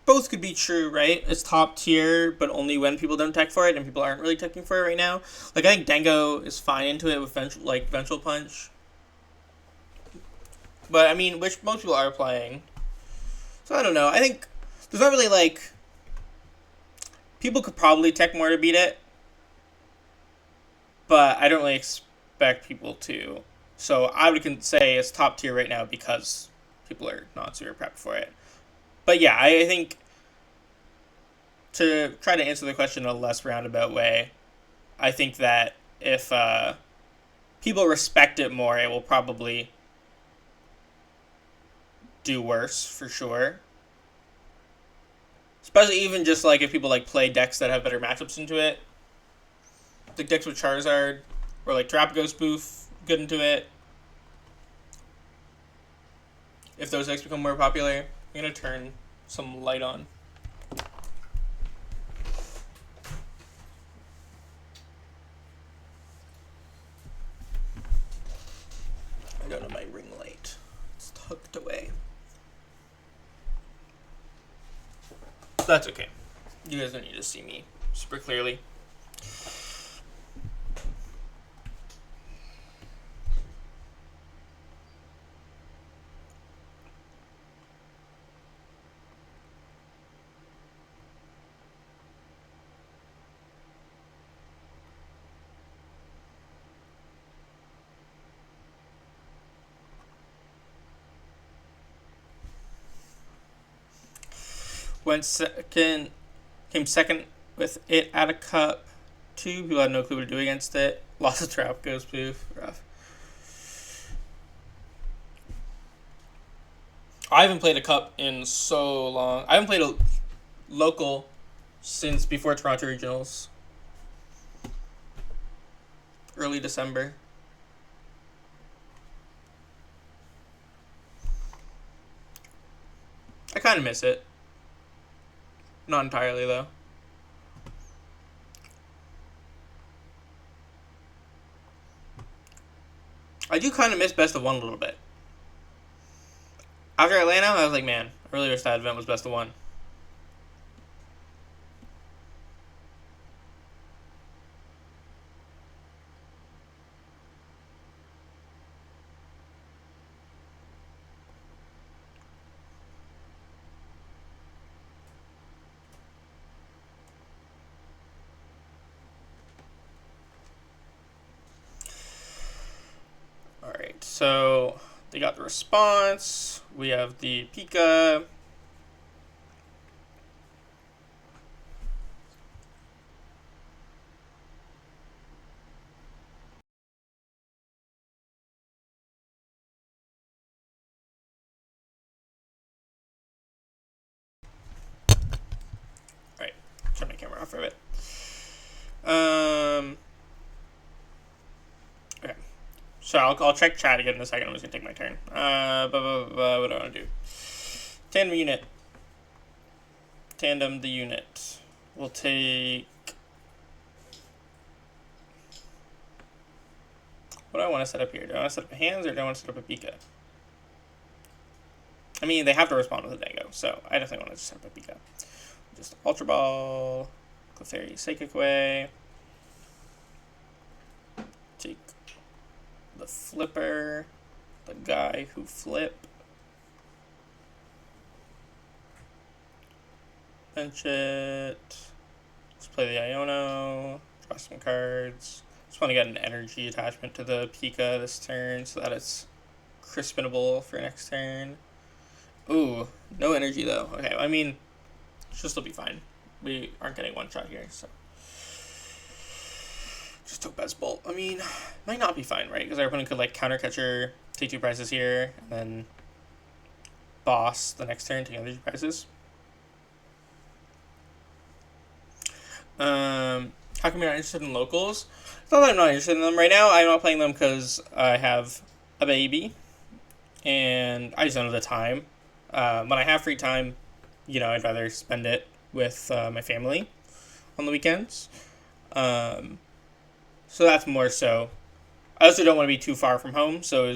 both could be true, right? It's top tier, but only when people don't tech for it, and people aren't really teching for it right now. Like, I think Dengo is fine into it with Vengeful Punch. But, I mean, which most people are playing. So, I don't know. I think there's not really, like... People could probably tech more to beat it. But I don't really expect people to. So I would say it's top tier right now because people are not super prepped for it. But yeah, I think to try to answer the question in a less roundabout way, I think that if people respect it more, it will probably do worse for sure. Especially even just like if people like play decks that have better matchups into it. Like decks with Charizard or like Dragapult spoof, good into it. If those decks become more popular, I'm gonna turn some light on. I don't know my ring light. It's tucked away. That's okay. You guys don't need to see me super clearly. Came second with it at a cup. 2 people had no clue what to do against it. Lost a trap, goes poof. Rough. I haven't played a cup in so long. I haven't played a local since before Toronto Regionals. Early December. I kind of miss it. Not entirely, though. I do kind of miss Best of One a little bit. After Atlanta, I was like, man, I really wish that event was Best of One. Alright, so they got the response. We have the Pika. Alright, turn my camera off for a bit. Okay. So I'll check chat again in a second. I'm just gonna take my turn. What do I want to do? Tandem unit. Tandem the unit. We'll take. What do I want to set up here? Do I want to set up a hands or do I want to set up a Pika? I mean, they have to respond with a Dango, so I definitely want to just set up a Pika. Just Ultra Ball, Clefairy, Psychic Way. Take the Flipper, the guy who flip. Bench it. Let's play the Iono. Draw some cards. Just want to get an energy attachment to the Pika this turn so that it's crispinable for next turn. Ooh, no energy though. Okay, I mean, she'll still be fine. We aren't getting one shot here, so. Just took Best Bolt. I mean, might not be fine, right? Because our opponent could like counter catcher, take 2 prizes here, and then boss the next turn, take another 2 prizes. How come you're not interested in locals? It's not that I'm not interested in them right now. I'm not playing them because I have a baby, and I just don't have the time. When I have free time, you know, I'd rather spend it with my family on the weekends. So that's more so. I also don't want to be too far from home, so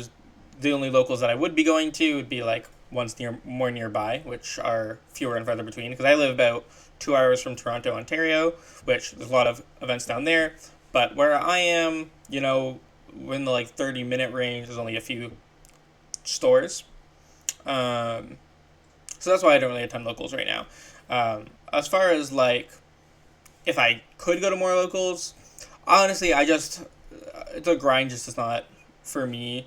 the only locals that I would be going to would be like ones more nearby, which are fewer and farther between, because I live about 2 hours from Toronto, Ontario, which there's a lot of events down there. But where I am, you know, in the like 30-minute range, there's only a few stores. So that's why I don't really attend locals right now. As far as like, if I could go to more locals, honestly, the grind just is not for me.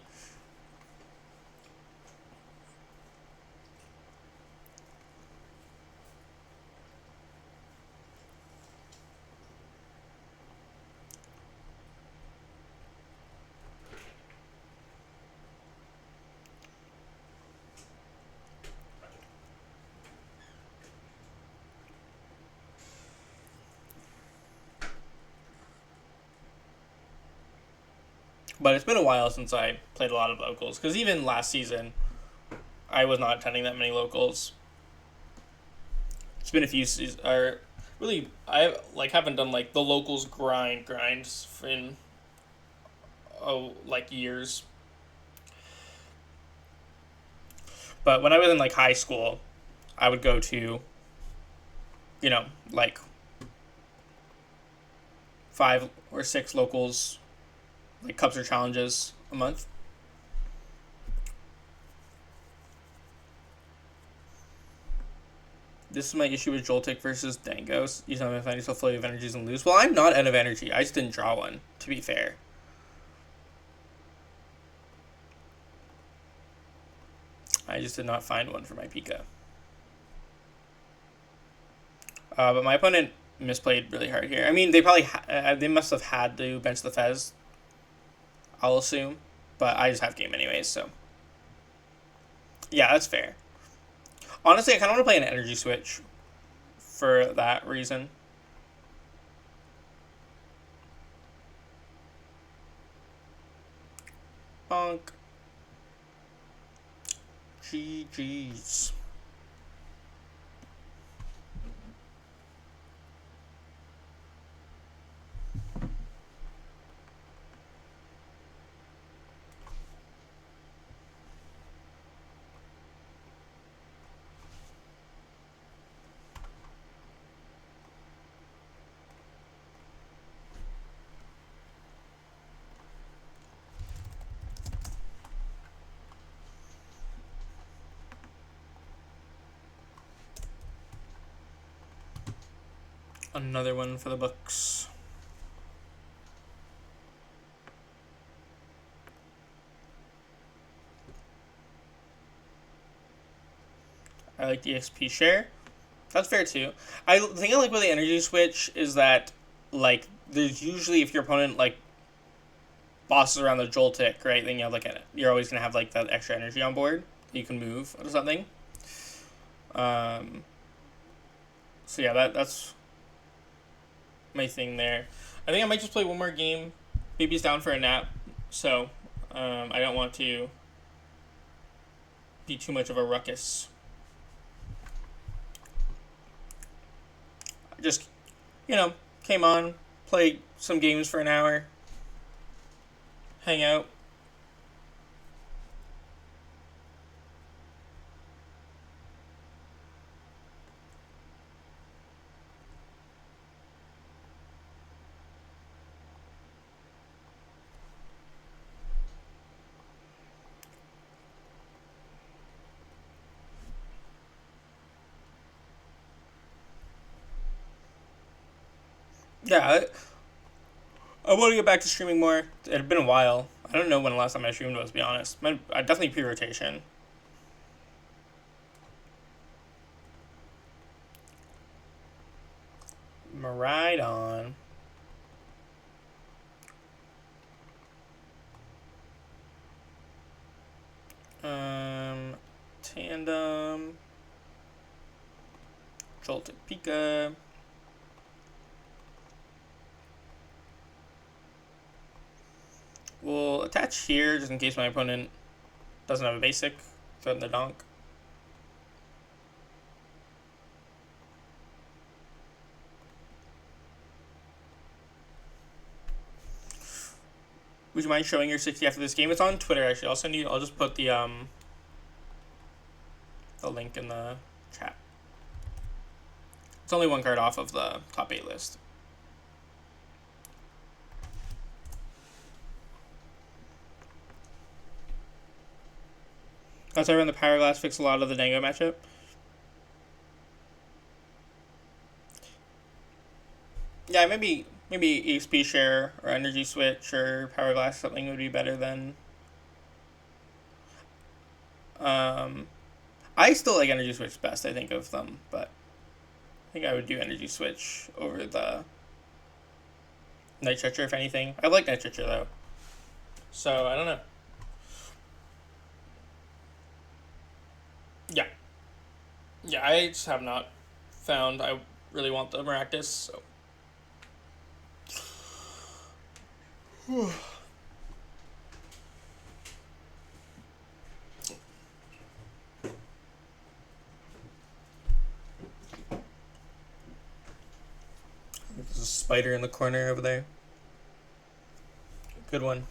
But it's been a while since I played a lot of locals, because even last season, I was not attending that many locals. It's been a few seasons, or really, I like haven't done like the locals grinds in like years. But when I was in like high school, I would go to, you know, like 5 or 6 locals, like cups or challenges a month. This is my issue with Joltik versus Dangos. You tell me if I need to flow of energies and lose. Well, I'm not out of energy. I just didn't draw one, to be fair. I just did not find one for my Pika. But my opponent misplayed really hard here. I mean, they probably they must have had to bench the Fez, I'll assume. But I just have game anyways, so. Yeah, that's fair. Honestly, I kind of want to play an energy switch for that reason. Bonk. GG's. Another one for the books. I like the XP share. That's fair too. I think I like with the energy switch is that like there's usually if your opponent like bosses around the Joltik, right, then you have like you're always gonna have like that extra energy on board that you can move or something. So yeah, that's my thing there. I think I might just play one more game. Baby's down for a nap, so I don't want to be too much of a ruckus. Just, came on, played some games for an hour, hang out. Yeah, I want to get back to streaming more. It had been a while. I don't know when the last time I streamed was, to be honest. I definitely pre-rotation. Miraidon. Tandem. Joltik Pika. We'll attach here just in case my opponent doesn't have a basic. Throw it in the donk. Would you mind showing your 60 after this game? It's on Twitter actually. I'll just put the link in the chat. It's only one card off of the top 8 list. That's why I run the Power Glass, fix a lot of the Dango matchup. Yeah, maybe EXP share or energy switch or Power Glass something would be better than. I still like energy switch best, I think, of them, but I think I would do energy switch over the Night Stretcher if anything. I like Night Stretcher though, so I don't know. Yeah, I just have not found I really want the Maractus, so. spider in the corner over there. Good one.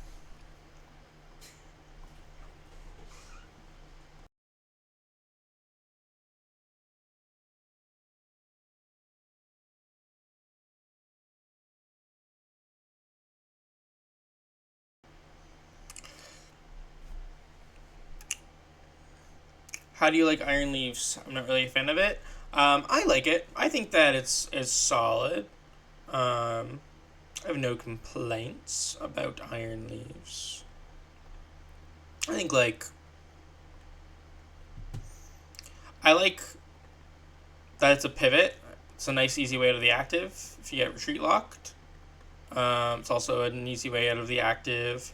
How do you like Iron Leaves? I'm not really a fan of it. I like it. I think that it's solid. I have no complaints about Iron Leaves. I think I like that it's a pivot. It's a nice easy way out of the active if you get retreat locked. It's also an easy way out of the active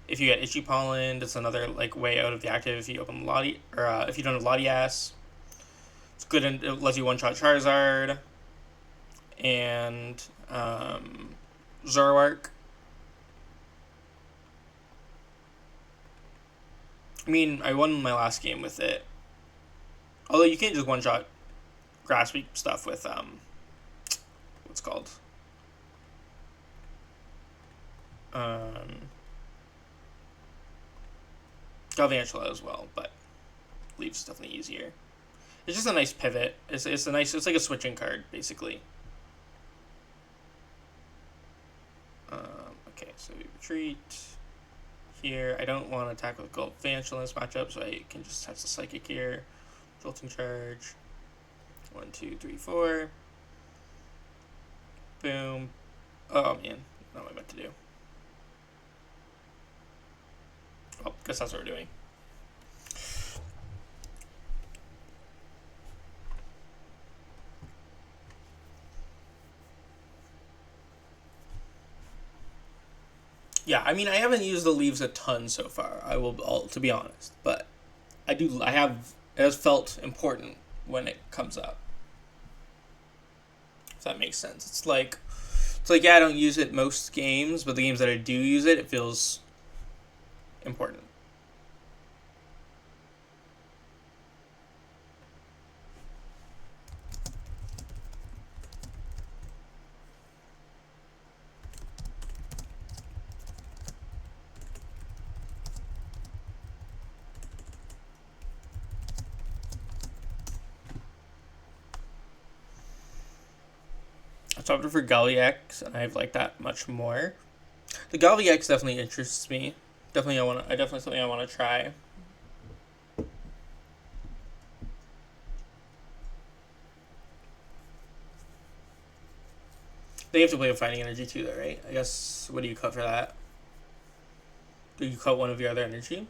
if you get Itchy Pollen. It's another way out of the active if you open Latias, or if you don't have Latias. It's good and it lets you one-shot Charizard and Zoroark. I mean, I won my last game with it. Although you can't just one-shot grass stuff with what's called Galvantula as well, but Leaves is definitely easier. It's just a nice pivot. It's like a switching card basically. Okay, so we retreat here. I don't want to attack with Galvantula in this matchup, so I can just test the Psychic here. Jolting Charge. 1, 2, 3, 4. Boom. Oh man, not what I meant to do. Oh, guess that's what we're doing. Yeah, I mean, I haven't used the Leaves a ton so far. To be honest, but it has felt important when it comes up. If that makes sense. It's like yeah, I don't use it most games, but the games that I do use it, it feels important. I opted for Galvantula, and I've liked that much more. The Galvantula definitely interests me. Definitely something I want to try. They have to play with Fighting Energy too, though, right? I guess, what do you cut for that? Do you cut one of your other energy?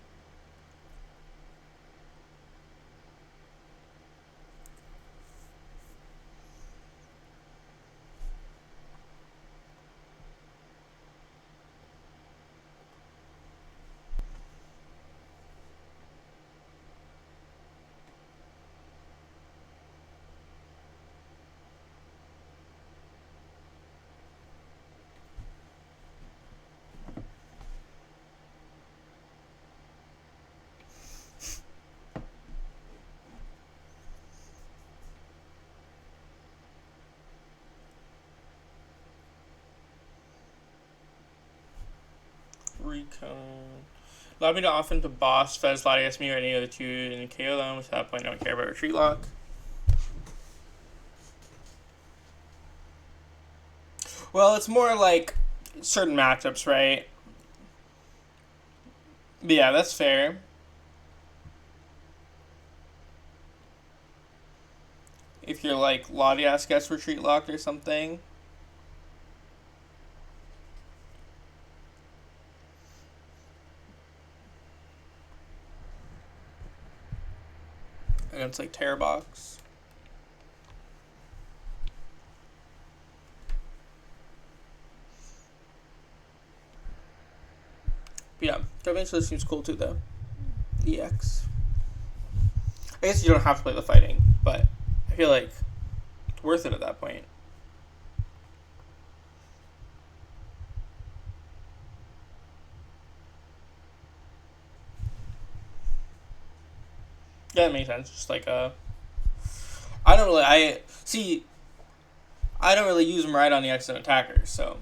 Recon. Allow me to off into boss, Fez, Latias, me, or any of the two in KO them. At that point, I don't care about retreat lock. Well, it's more like certain matchups, right? But yeah, that's fair. If you're like Latias gets retreat locked or something. Against like Terror Box. But yeah, Galvantula seems cool too though. EX. I guess you don't have to play the fighting, but I feel like it's worth it at that point. Yeah, that makes sense. Just like I don't really. I don't really use Miraidon EX in attackers, so.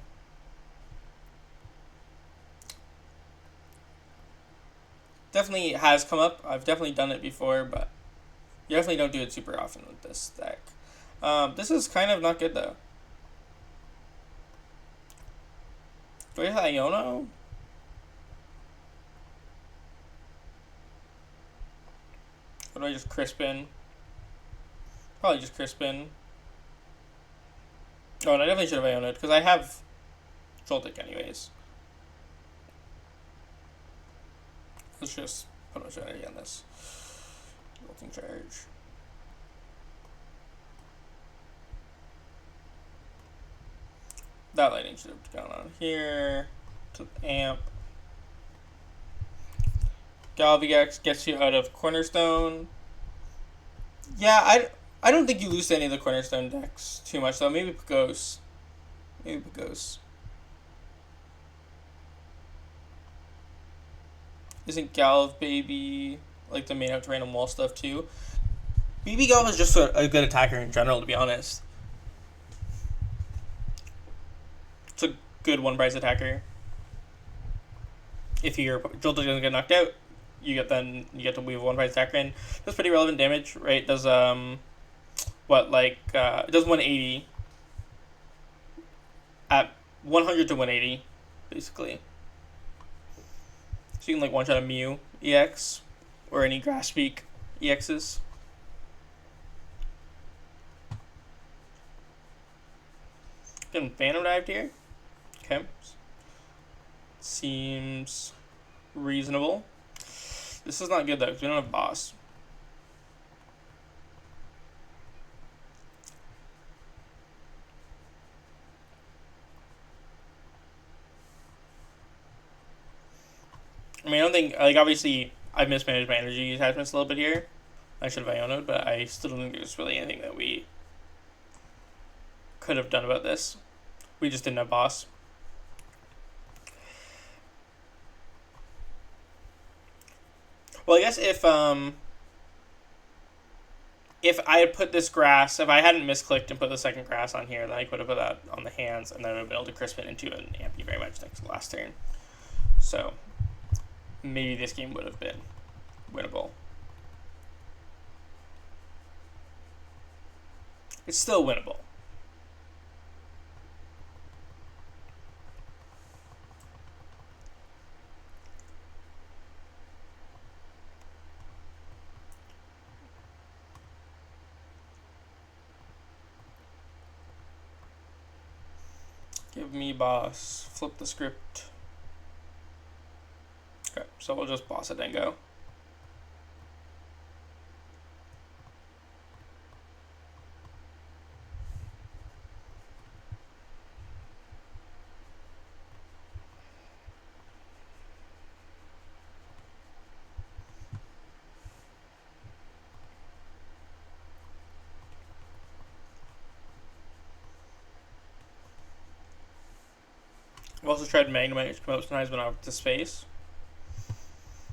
Definitely has come up. I've definitely done it before, but you definitely don't do it super often with this deck. This is kind of not good, though. Do I have Iono? Or do I just Crispin? Probably just Crispin. Oh, and I definitely should have Iono'd, because I have Joltik anyways. Let's just put much energy on this. Jolting charge. That lightning should have gone on here. To amp. Galvantula gets you out of Cornerstone. Yeah, I don't think you lose to any of the Cornerstone decks too much, though. Maybe Pagos. Maybe Pagos. Isn't Galv Baby like the main out to random wall stuff too? BB Galv is just a good attacker in general, to be honest. It's a good one price attacker. If your Joltik doesn't get knocked out, you get to weave a one price attacker in. Does pretty relevant damage, right? It does what, like it does 180 at 100 to 180, basically. So you can like one shot a Mew EX or any Grass Peak EXs. Getting Phantom Dived here. Okay. Seems reasonable. This is not good though, because we don't have boss. I mean, I don't think, like, obviously, I've mismanaged my energy attachments a little bit here. I should have Iono'd, but I still don't think there's really anything that we could have done about this. We just didn't have boss. Well, I guess if I had put this grass, if I hadn't misclicked and put the second grass on here, then I could have put that on the hands, and then I would have been able to Crispin into an Ampy very much next to last turn. So maybe this game would have been winnable. It's still winnable. Give me boss. Flip the script. Okay, so we'll just boss a Dingo. I've also tried Magnemite, which comes sometimes when I'm out to space.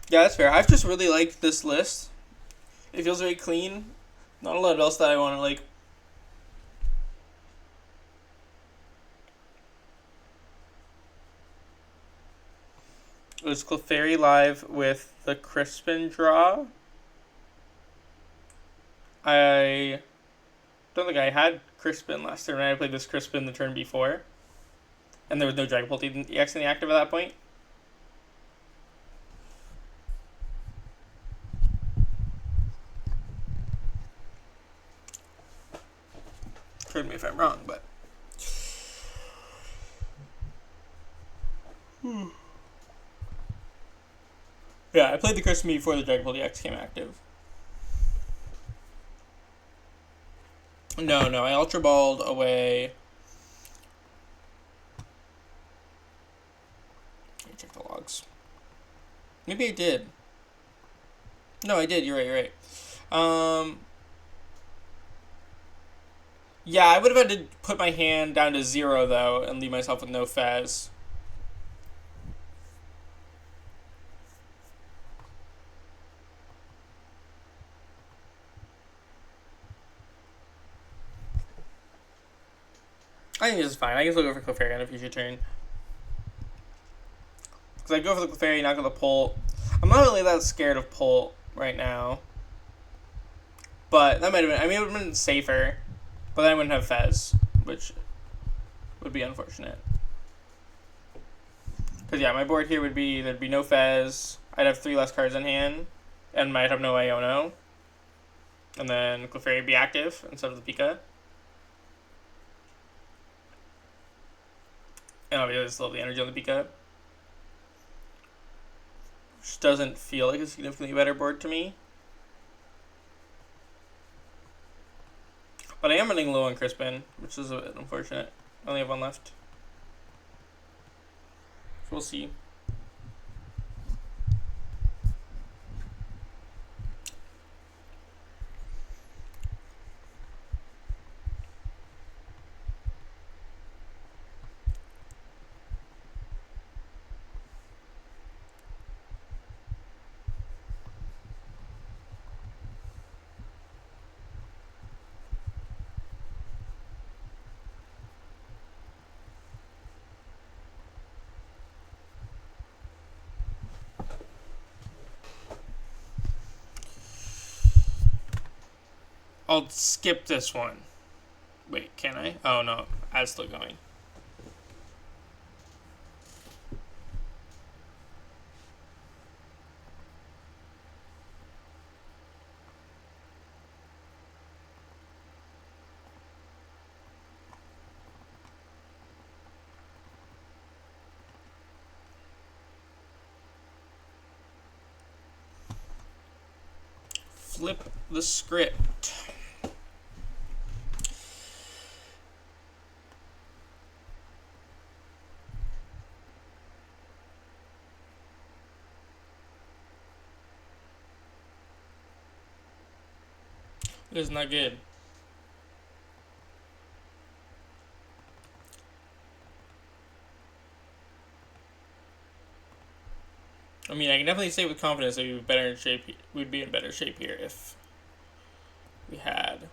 Yeah, that's fair. I've just really liked this list. It feels very clean. Not a lot else that I want to like. It was Clefairy live with the Crispin draw. I don't think I had Crispin last turn. I played this Crispin the turn before. And there was no Dragapult EX in the active at that point. Correct me if I'm wrong, but... Yeah, I played the Crispin before the Dragapult EX came active. No, I Ultra Balled away... Check the logs. Maybe I did. No, I did. You're right. Yeah, I would have had to put my hand down to 0, though, and leave myself with no Fez. I think this is fine. I can still go for Clefairy on a future turn. Because I go for the Clefairy, not go the Pult. I'm not really that scared of Pult right now. But that might have been, I mean, it would have been safer. But then I wouldn't have Fez, which would be unfortunate. Because yeah, my board here would be, there'd be no Fez. I'd have 3 less cards in hand. And might have no Iono. And then Clefairy would be active instead of the Pika. And obviously still have the energy on the Pika. Which doesn't feel like a significantly better board to me. But I am running low on Crispin, which is a bit unfortunate. I only have 1 left. So we'll see. I'll skip this one. Wait, can I? Oh no, I'm still going. Flip the script. This is not good. I mean, I can definitely say with confidence that we'd be better in shape. We'd be in better shape here if we had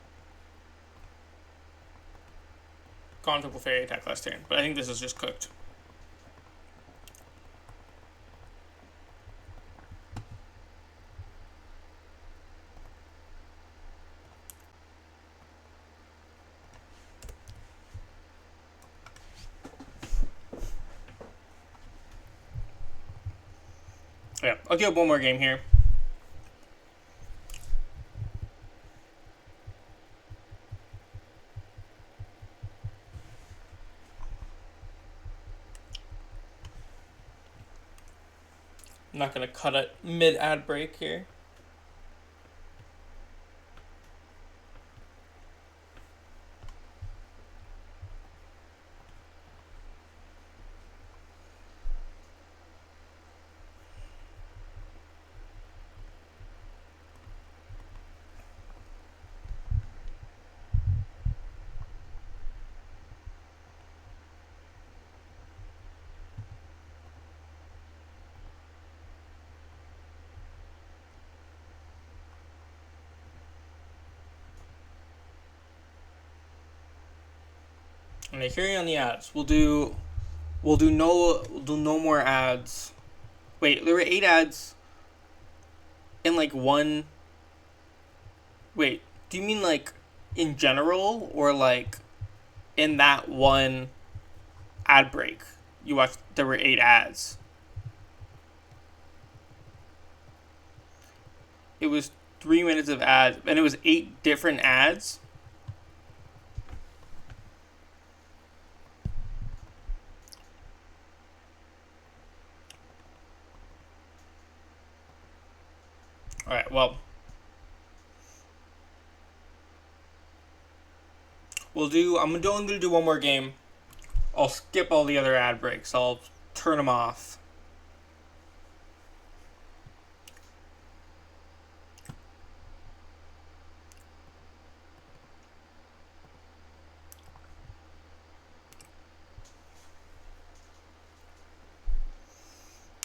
gone to Clefairy attack last turn. But I think this is just cooked. Yeah, I'll give one more game here. I'm not going to cut it mid-ad break here. And I hear you on the ads. We'll do no more ads. Wait, there were 8 ads in like one. Wait, do you mean like in general or like in that one ad break? You watched, there were 8 ads. It was 3 minutes of ads, and it was 8 different ads. All right, well, I'm going to do one more game. I'll skip all the other ad breaks. I'll turn them off.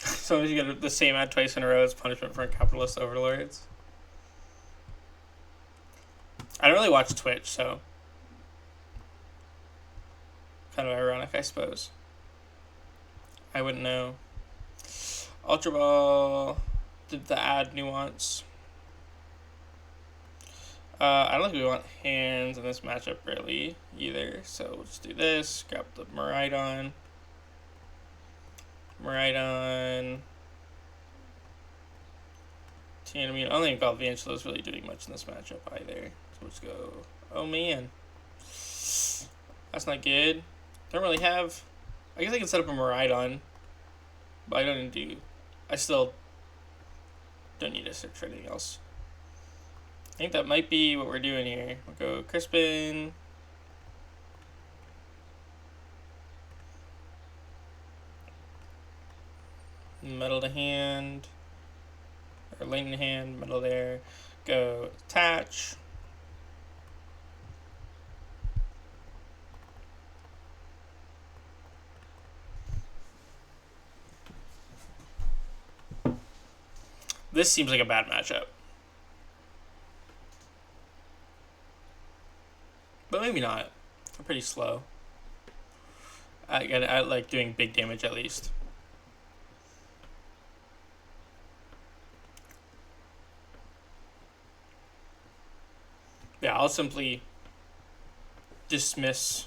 Sometimes you get the same ad twice in a row as punishment for capitalist overlords. I don't really watch Twitch, so. Kind of ironic, I suppose. I wouldn't know. Ultra Ball did the add nuance. I don't think we want hands in this matchup really either, so we'll just do this. Grab the Miraidon. Tanamine. I don't think Galvantula is really doing much in this matchup either. So let's go. Oh man. That's not good. Don't really have. I guess I can set up a Miraidon, but I don't do. I still don't need to search for anything else. I think that might be what we're doing here. We'll go Crispin. Metal to hand. Or Lightning hand, metal there. Go attach. This seems like a bad matchup. But maybe not. I'm pretty slow. I like doing big damage at least. Yeah, I'll simply dismiss.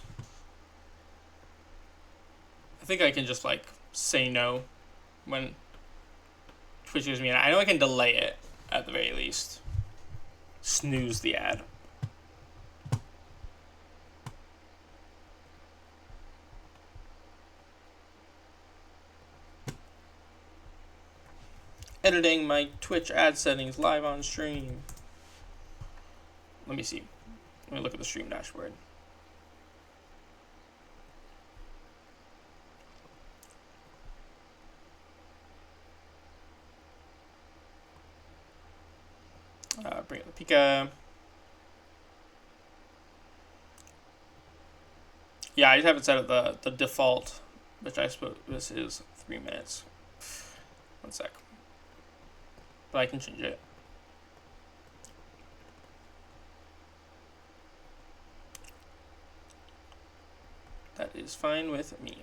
I think I can just like say no when Twitch gives me an. I know I can delay it at the very least. Snooze the ad. Editing my Twitch ad settings live on stream. Let me see. Let me look at the stream dashboard. Bring up the Pika. Yeah, I just haven't set up the default, which I suppose this is 3 minutes. 1 sec. But I can change it. That is fine with me.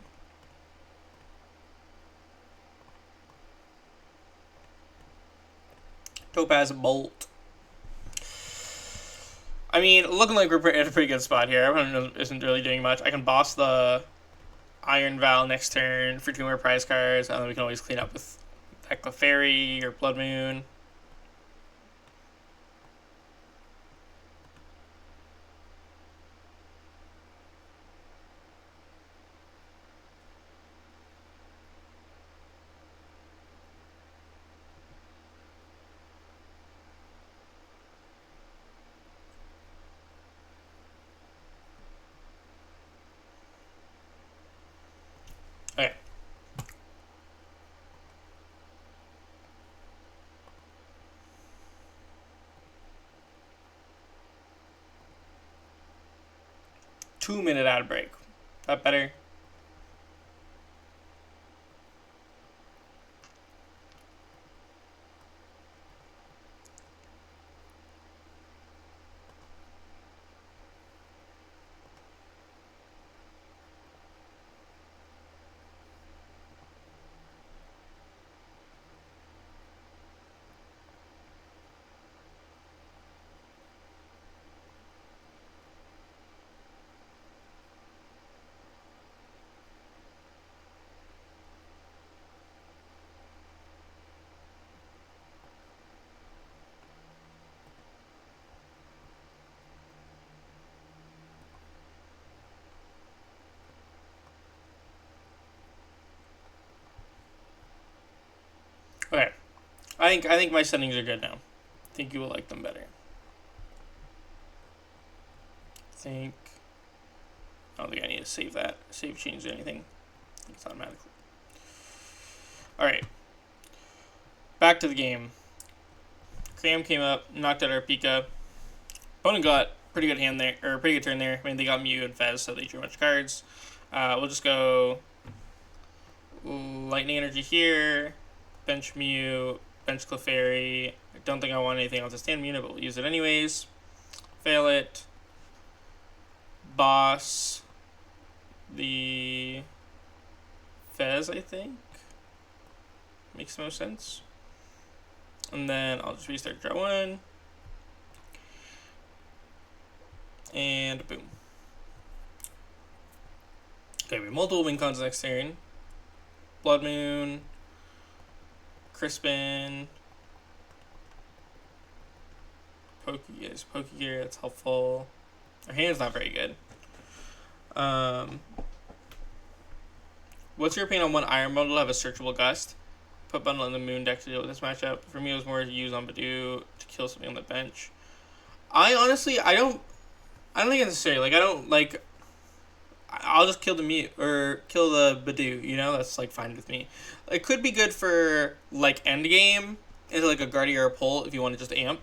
Topaz Bolt. I mean, looking like we're at a pretty good spot here. Everyone isn't really doing much. I can boss the Iron Val next turn for 2 more prize cards, and then we can always clean up with that Clefairy or Bloodmoon. Okay. Two-minute ad break. That better? Okay. I think my settings are good now. I think you will like them better. I don't think I need to save that. Save change or anything. I think it's automatic. Alright. Back to the game. Cram came up, knocked out our Pika. Opponent got pretty good hand there, or pretty good turn there. I mean, they got Mew and Fez, so they drew a bunch of cards. We'll just go Lightning Energy here, bench Mew, bench Clefairy. I don't think I want anything else to stand Mew, but we'll use it anyways. Fail it. Boss. the Fez, I think. Makes no sense. And then I'll just restart draw 1. And boom. Okay, we have multiple win cons next turn. Bloodmoon, Crispin, Pokegear, that's helpful. Our hand's not very good. What's your opinion on one Iron Bundle to have a searchable Gust? Put Bundle in the Moon deck to deal with this matchup. For me, it was more to use on Badoo to kill something on the bench. I honestly, I don't think it's necessary. Like, I don't, like, I'll just kill the Mew, or kill the Badoo, you know? That's, like, fine with me. It could be good for, like, endgame, into, like, a Guardy or a Pull if you want to just amp.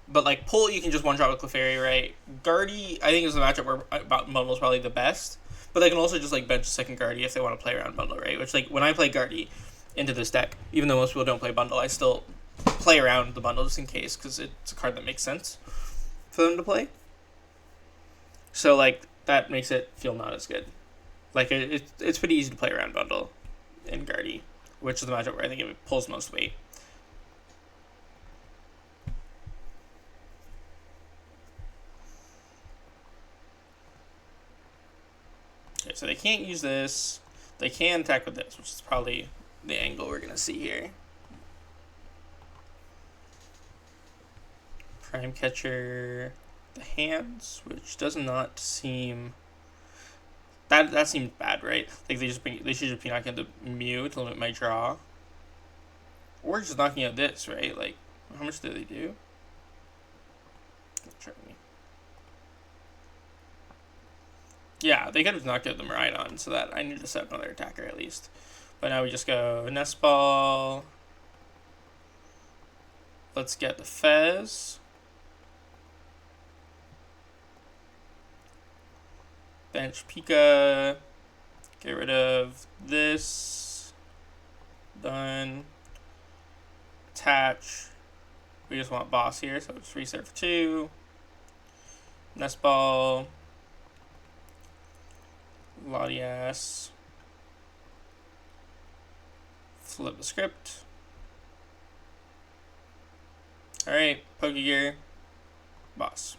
But, like, Pull, you can just one-shot with Clefairy, right? Guardy, I think, is the matchup where Bundle is probably the best. But they can also just, like, bench a second Guardy if they want to play around Bundle, right? Which, like, when I play Guardy into this deck, even though most people don't play Bundle, I still play around the Bundle just in case, because it's a card that makes sense for them to play. So, like, that makes it feel not as good. Like, it's pretty easy to play around Bundle in Guardy, which is the matchup where I think it pulls most weight. Okay, so they can't use this. They can attack with this, which is probably the angle we're going to see here. Prime Catcher, the hands, which does not seem... That seems bad, right? Like they should just be knocking out the Mew to limit my draw. Or just knocking out this, right? Like, how much do they do? Try me. Yeah, they could have knocked out the Miraidon, so that I need to set another attacker at least. But now we just go Nest Ball. Let's get the Fez. Bench Pika. Get rid of this. Done. Attach. We just want boss here, so just reset for 2. Nest Ball. Latias. Flip the script. Alright, Pokegear. Boss.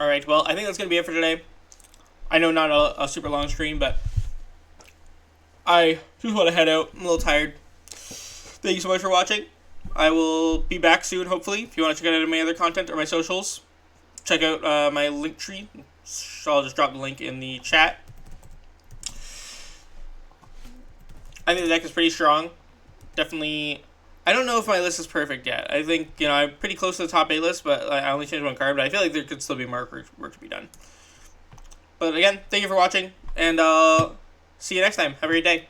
Alright, well, I think that's going to be it for today. I know not a super long stream, but I just want to head out. I'm a little tired. Thank you so much for watching. I will be back soon, hopefully. If you want to check out my other content or my socials, check out my link tree. I'll just drop the link in the chat. I think the deck is pretty strong. Definitely. I don't know if my list is perfect yet. I think, you know, I'm pretty close to the top 8 list, but I only changed one card, but I feel like there could still be more work to be done. But again, thank you for watching, and see you next time. Have a great day.